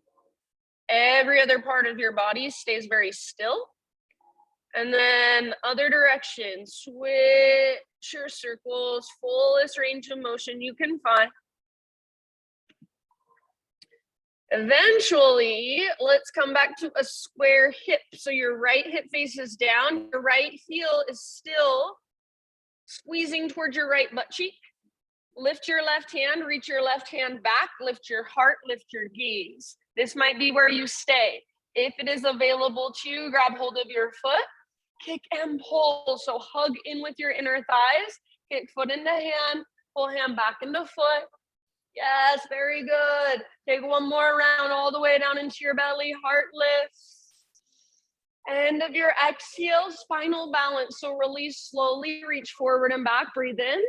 Every other part of your body stays very still. And then other direction, switch your circles, fullest range of motion you can find. Eventually, let's come back to a square hip. So your right hip faces down, your right heel is still squeezing towards your right butt cheek. Lift your left hand, reach your left hand back, lift your heart, lift your gaze. This might be where you stay. If it is available to you, grab hold of your foot, kick and pull. So hug in with your inner thighs, kick foot into hand, pull hand back into foot. Yes, very good. Take one more round all the way down into your belly, heart lifts. End of your exhale, spinal balance. So release slowly, reach forward and back, breathe in.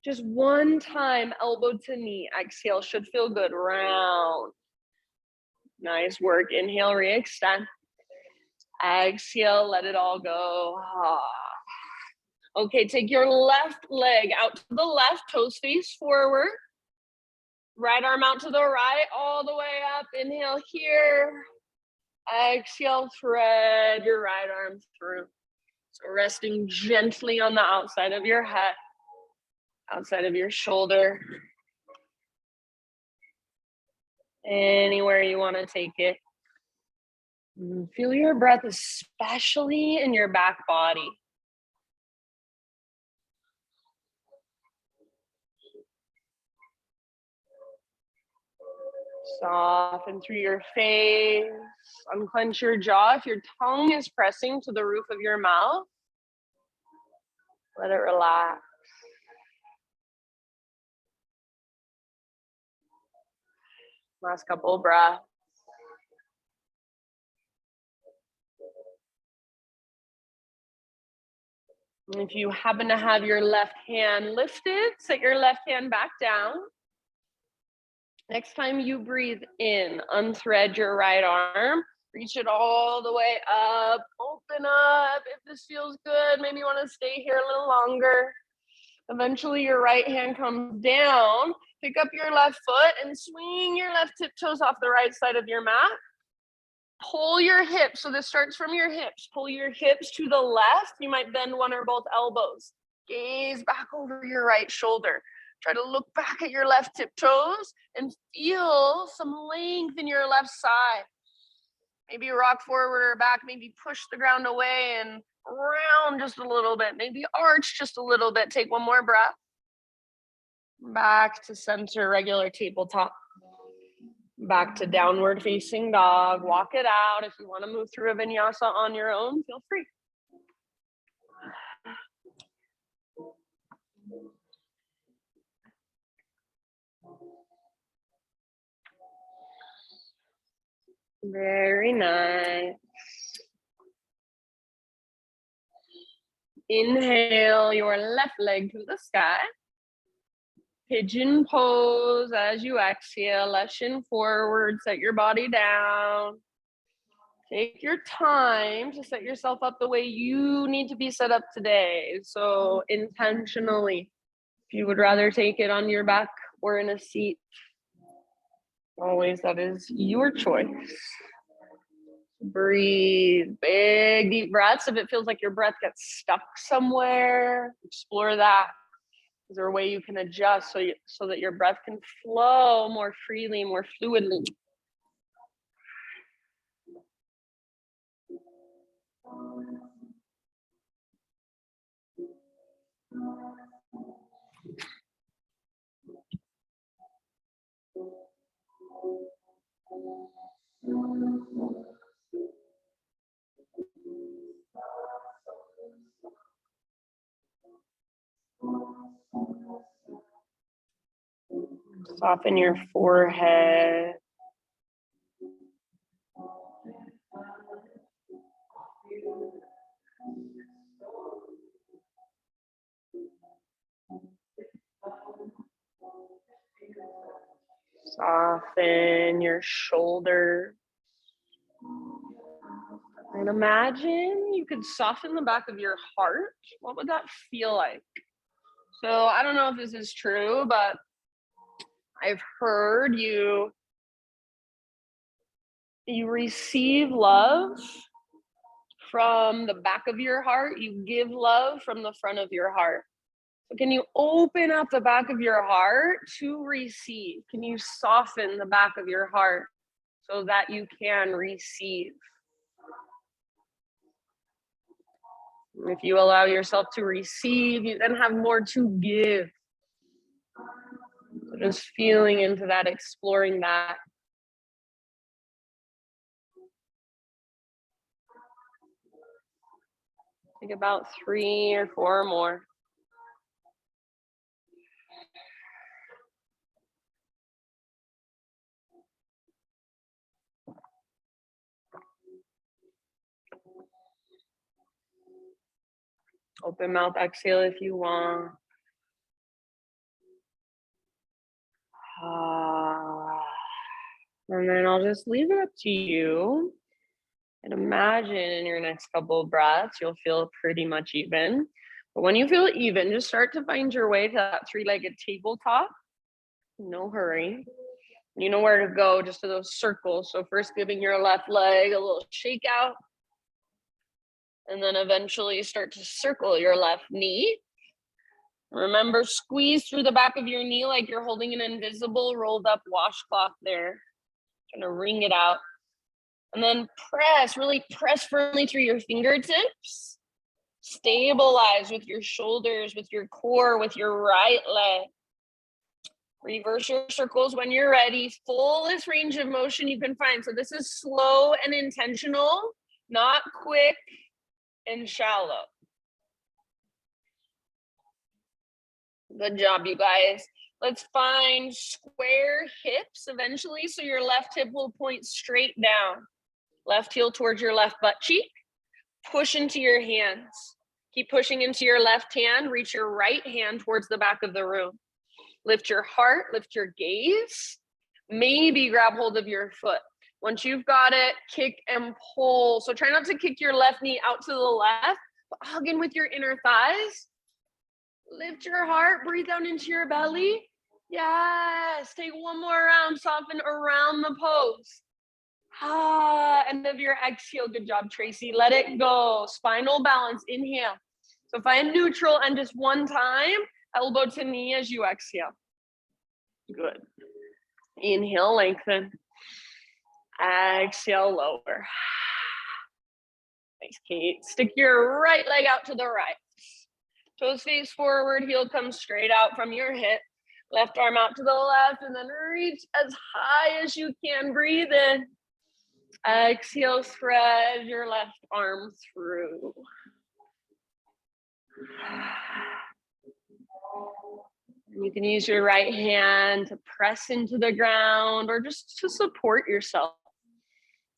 Just one time, elbow to knee. Exhale, should feel good. Round. Nice work. Inhale, re-extend. Exhale, let it all go. Okay, take your left leg out to the left, toes face forward. Right arm out to the right, all the way up. Inhale here. Exhale, thread your right arm through. So resting gently on the outside of your head, outside of your shoulder. Anywhere you want to take it. Feel your breath, especially in your back body. Soften through your face, unclench your jaw. If your tongue is pressing to the roof of your mouth, let it relax. Last couple of breaths. And if you happen to have your left hand lifted, set your left hand back down. Next time you breathe in, unthread your right arm, reach it all the way up, open up. If this feels good, maybe you want to stay here a little longer. Eventually your right hand comes down, pick up your left foot and swing your left tiptoes off the right side of your mat. Pull your hips, so this starts from your hips. Pull your hips to the left. You might bend one or both elbows. Gaze back over your right shoulder. Try to look back at your left tiptoes and feel some length in your left side. Maybe rock forward or back, maybe push the ground away and round just a little bit. Maybe arch just a little bit. Take one more breath. Back to center, regular tabletop. Back to downward facing dog. Walk it out. If you want to move through a vinyasa on your own, feel free. Very nice. Inhale your left leg to the sky. Pigeon pose as you exhale. Left shin forward. Set your body down. Take your time to set yourself up the way you need to be set up today. So intentionally, if you would rather take it on your back or in a seat, always that is your choice. Breathe, big deep breaths. If it feels like your breath gets stuck somewhere, explore that. Is there a way you can adjust so that your breath can flow more freely, more fluidly? Soften your forehead. Soften your shoulders. And imagine you could soften the back of your heart. What would that feel like? So I don't know if this is true, but I've heard you receive love from the back of your heart. You give love from the front of your heart. So can you open up the back of your heart to receive? Can you soften the back of your heart so that you can receive? If you allow yourself to receive, you then have more to give. So just feeling into that, exploring that. Take about 3 or 4 more. Open mouth, exhale if you want. And then I'll just leave it up to you. And imagine in your next couple of breaths, you'll feel pretty much even. But when you feel even, just start to find your way to that 3-legged tabletop. No hurry. You know where to go, just to those circles. So first giving your left leg a little shake out. And then eventually start to circle your left knee. Remember, squeeze through the back of your knee like you're holding an invisible rolled up washcloth there. Trying to wring it out. And then really press firmly through your fingertips. Stabilize with your shoulders, with your core, with your right leg. Reverse your circles when you're ready. Fullest range of motion you can find. So this is slow and intentional, not quick and shallow. Good job, you guys. Let's find square hips eventually. So your left hip will point straight down. Left heel towards your left butt cheek. Push into your hands. Keep pushing into your left hand. Reach your right hand towards the back of the room. Lift your heart, lift your gaze. Maybe grab hold of your foot. Once you've got it, kick and pull. So try not to kick your left knee out to the left, but hug in with your inner thighs. Lift your heart, breathe down into your belly. Yes, take one more round, soften around the pose. End of your exhale, good job, Tracy. Let it go, spinal balance, inhale. So find neutral and just one time, elbow to knee as you exhale. Good. Inhale, lengthen. Exhale, lower. Nice, Kate. Stick your right leg out to the right. Toes face forward, heel comes straight out from your hip. Left arm out to the left, and then reach as high as you can. Breathe in. Exhale, spread your left arm through. You can use your right hand to press into the ground or just to support yourself.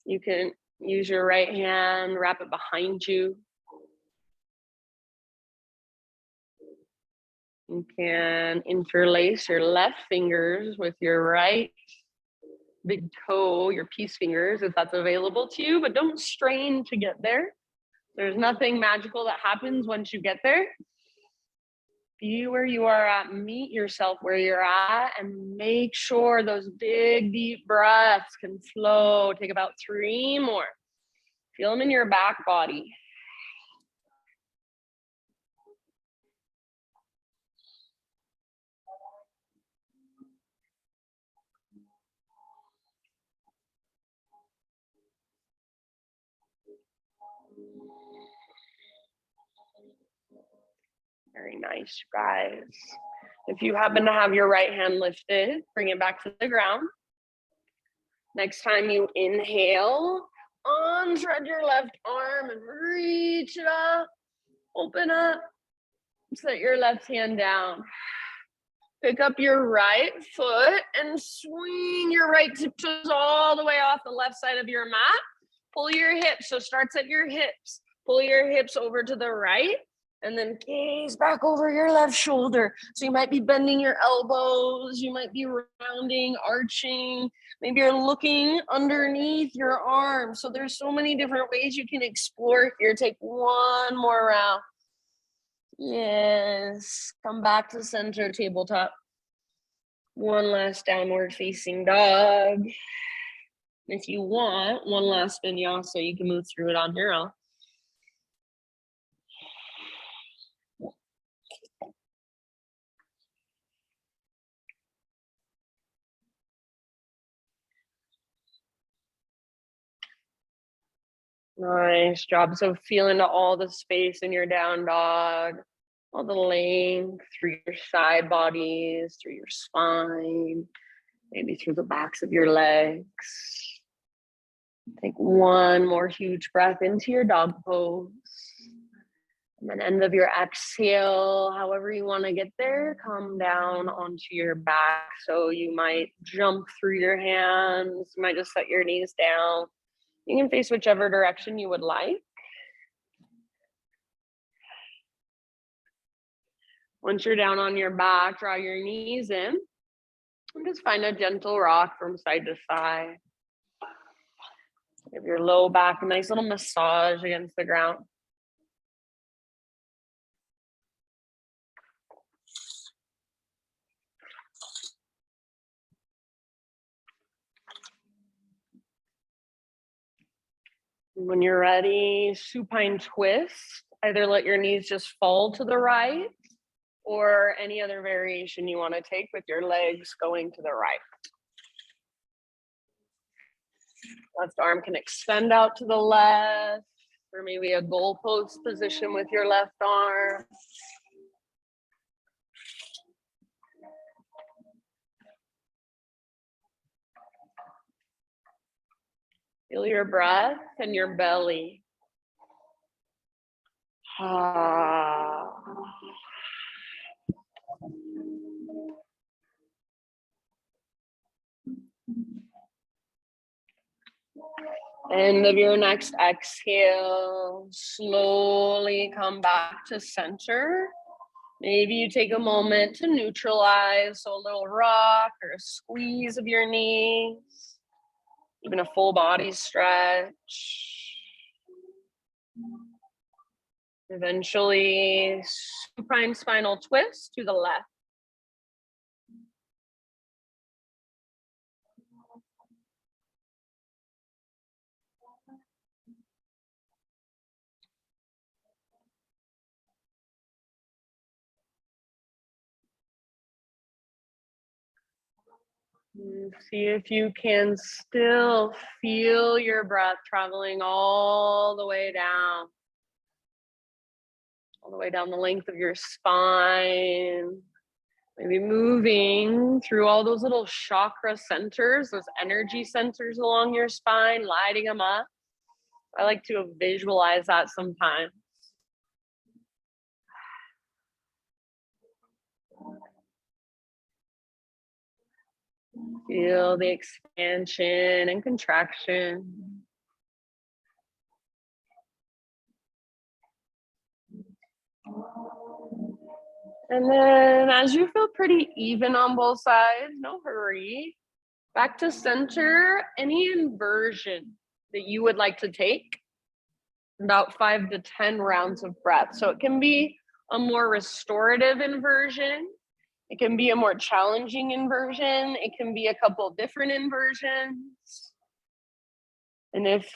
You can use your right hand, wrap it behind you. You can interlace your left fingers with your right big toe, your peace fingers, if that's available to you, but don't strain to get there. There's nothing magical that happens once you get there. Be where you are at, meet yourself where you're at, and make sure those big, deep breaths can flow. Take about 3 more. Feel them in your back body. Very nice, guys. If you happen to have your right hand lifted, bring it back to the ground. Next time you inhale, unthread your left arm and reach it up. Open up. Set your left hand down. Pick up your right foot and swing your right toes all the way off the left side of your mat. Pull your hips. So starts at your hips. Pull your hips over to the right. And then gaze back over your left shoulder. So you might be bending your elbows. You might be rounding, arching. Maybe you're looking underneath your arm. So there's so many different ways you can explore here. Take one more round. Yes. Come back to center, tabletop. One last downward facing dog. If you want, one last vinyasa, you can move through it on your own. Nice job. So feel into all the space in your down dog, all the length through your side bodies, through your spine, maybe through the backs of your legs. Take one more huge breath into your dog pose. And then end of your exhale, however you want to get there, come down onto your back. So you might jump through your hands, you might just set your knees down. You can face whichever direction you would like. Once you're down on your back, draw your knees in and just find a gentle rock from side to side. Give your low back a nice little massage against the ground. When you're ready, supine twist. Either let your knees just fall to the right or any other variation you want to take with your legs going to the right. Left arm can extend out to the left, or maybe a goalpost position with your left arm. Feel your breath and your belly. End of your next exhale, slowly come back to center. Maybe you take a moment to neutralize, so a little rock or a squeeze of your knees, even a full body stretch. Eventually, supine spinal twist to the left. See if you can still feel your breath traveling all the way down the length of your spine. Maybe moving through all those little chakra centers, those energy centers along your spine, lighting them up. I like to visualize that sometimes. Feel the expansion and contraction. And then as you feel pretty even on both sides, no hurry, back to center, any inversion that you would like to take, about 5 to 10 rounds of breath. So it can be a more restorative inversion. It can be a more challenging inversion. It can be a couple different inversions. And if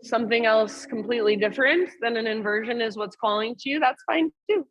something else completely different than an inversion is what's calling to you, that's fine too.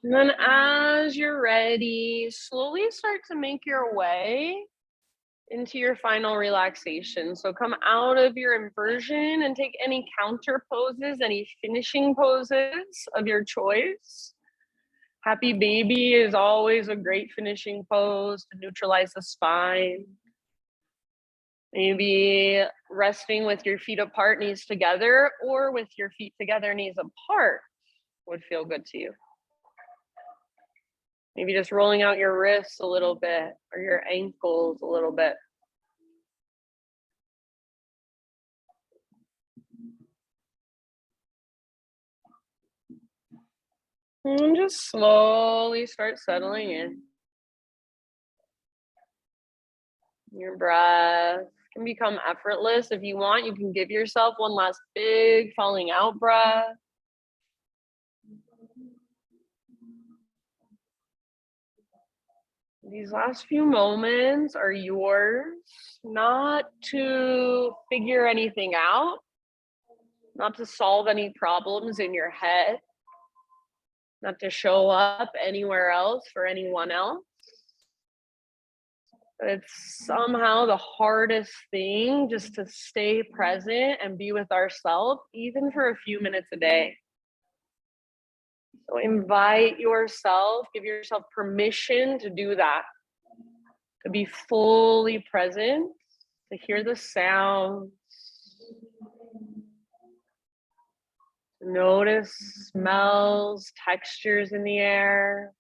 And then as you're ready, slowly start to make your way into your final relaxation. So come out of your inversion and take any counter poses, any finishing poses of your choice. Happy baby is always a great finishing pose to neutralize the spine. Maybe resting with your feet apart, knees together, or with your feet together, knees apart would feel good to you. Maybe just rolling out your wrists a little bit or your ankles a little bit. And just slowly start settling in. Your breath can become effortless. If you want, you can give yourself one last big falling out breath. These last few moments are yours, not to figure anything out, not to solve any problems in your head, not to show up anywhere else for anyone else. But it's somehow the hardest thing just to stay present and be with ourselves, even for a few minutes a day. So invite yourself, give yourself permission to do that, to be fully present, to hear the sounds, to notice smells, textures in the air.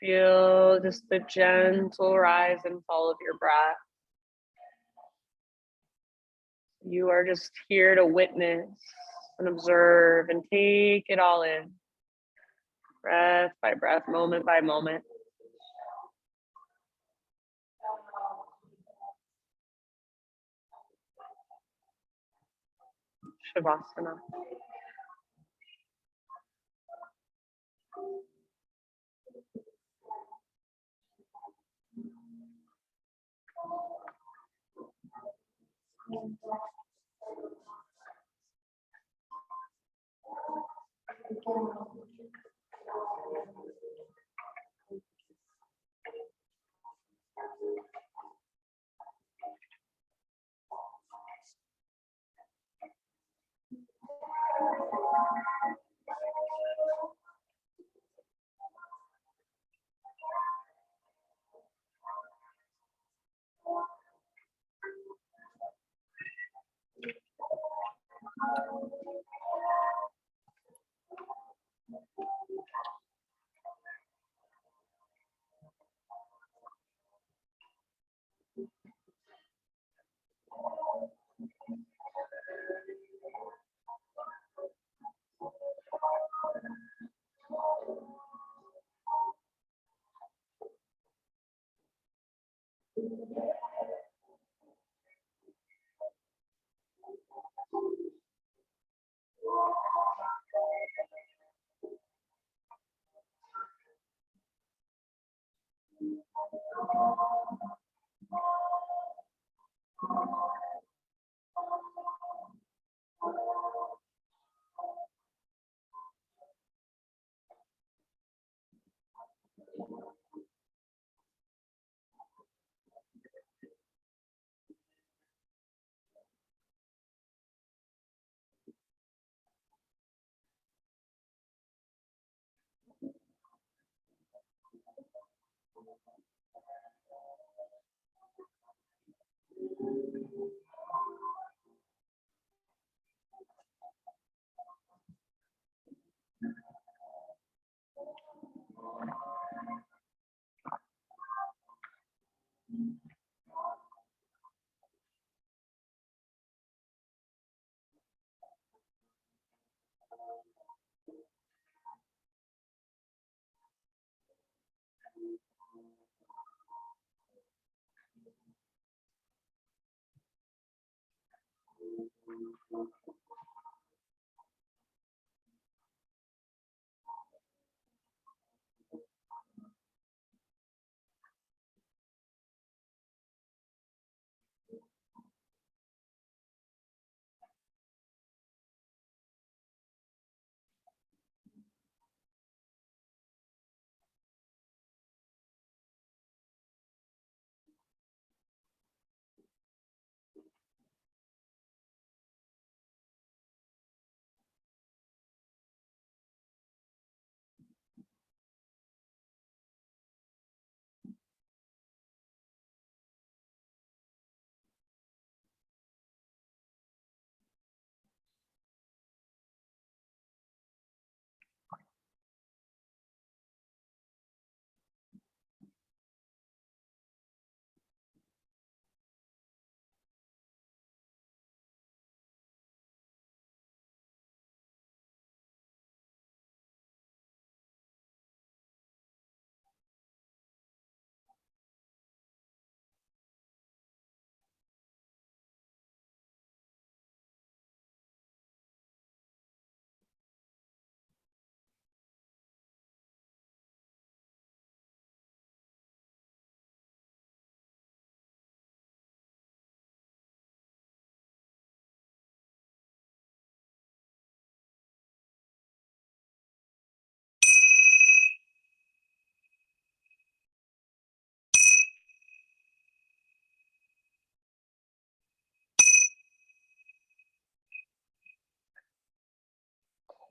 Feel just the gentle rise and fall of your breath. You are just here to witness and observe and take it all in, breath by breath, moment by moment. Shavasana.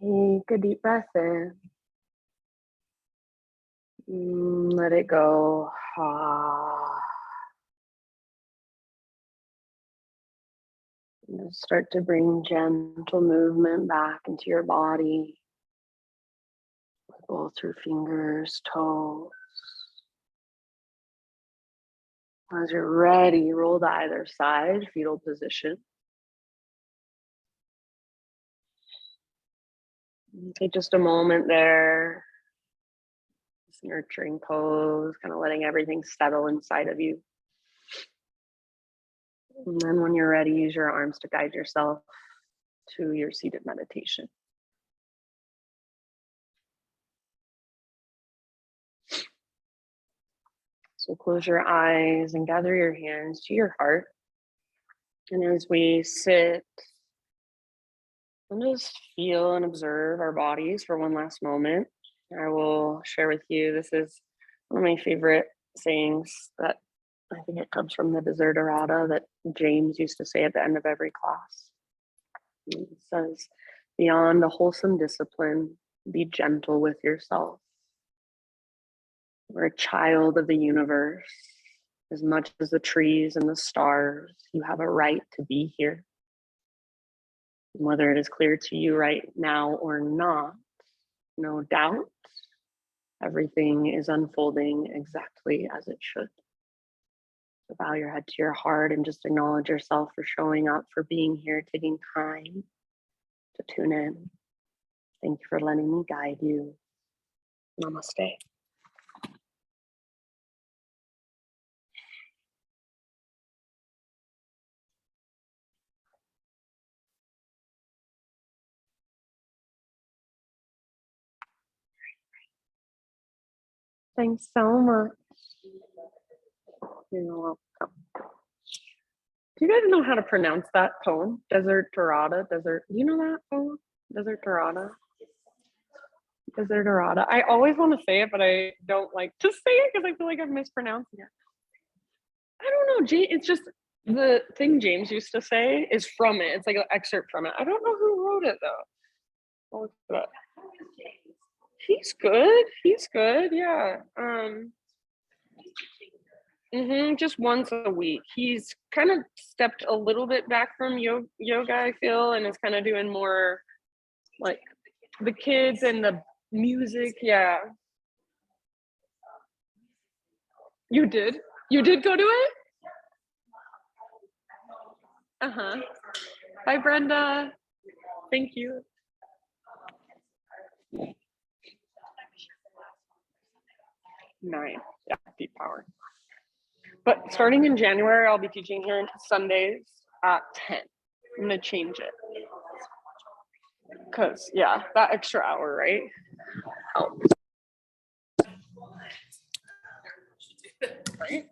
Take a deep breath in. Let it go. And start to bring gentle movement back into your body. Both your fingers, toes. As you're ready, roll to either side, fetal position. Take just a moment there. This nurturing pose, kind of letting everything settle inside of you. And then when you're ready, use your arms to guide yourself to your seated meditation. So close your eyes and gather your hands to your heart. And as we sit And just feel and observe our bodies for one last moment. I will share with you, this is one of my favorite sayings that I think it comes from the Desiderata that James used to say at the end of every class. It says, beyond a wholesome discipline, be gentle with yourself. We're a child of the universe. As much as the trees and the stars, you have a right to be here. And whether it is clear to you right now or not, no doubt, everything is unfolding exactly as it should. So bow your head to your heart and just acknowledge yourself for showing up, for being here, taking time to tune in. Thank you for letting me guide you. Namaste. Thanks so much. You're welcome. Do you guys know how to pronounce that poem? Desiderata. Do you know that poem? Desiderata. Desiderata. I always want to say it, but I don't like to say it because I feel like I'm mispronouncing it. I don't know. It's just the thing James used to say is from it. It's like an excerpt from it. I don't know who wrote it though. I'll look it up. He's good. He's good. Yeah. Just once a week. He's kind of stepped a little bit back from yoga, I feel, and is kind of doing more like the kids and the music. Yeah. You did go to it? Bye, Brenda. Thank you. Nine. Yeah, deep power. But starting in January, I'll be teaching here Sundays at 10. I'm gonna change it. Cause yeah, that extra hour, right? Helps. Right?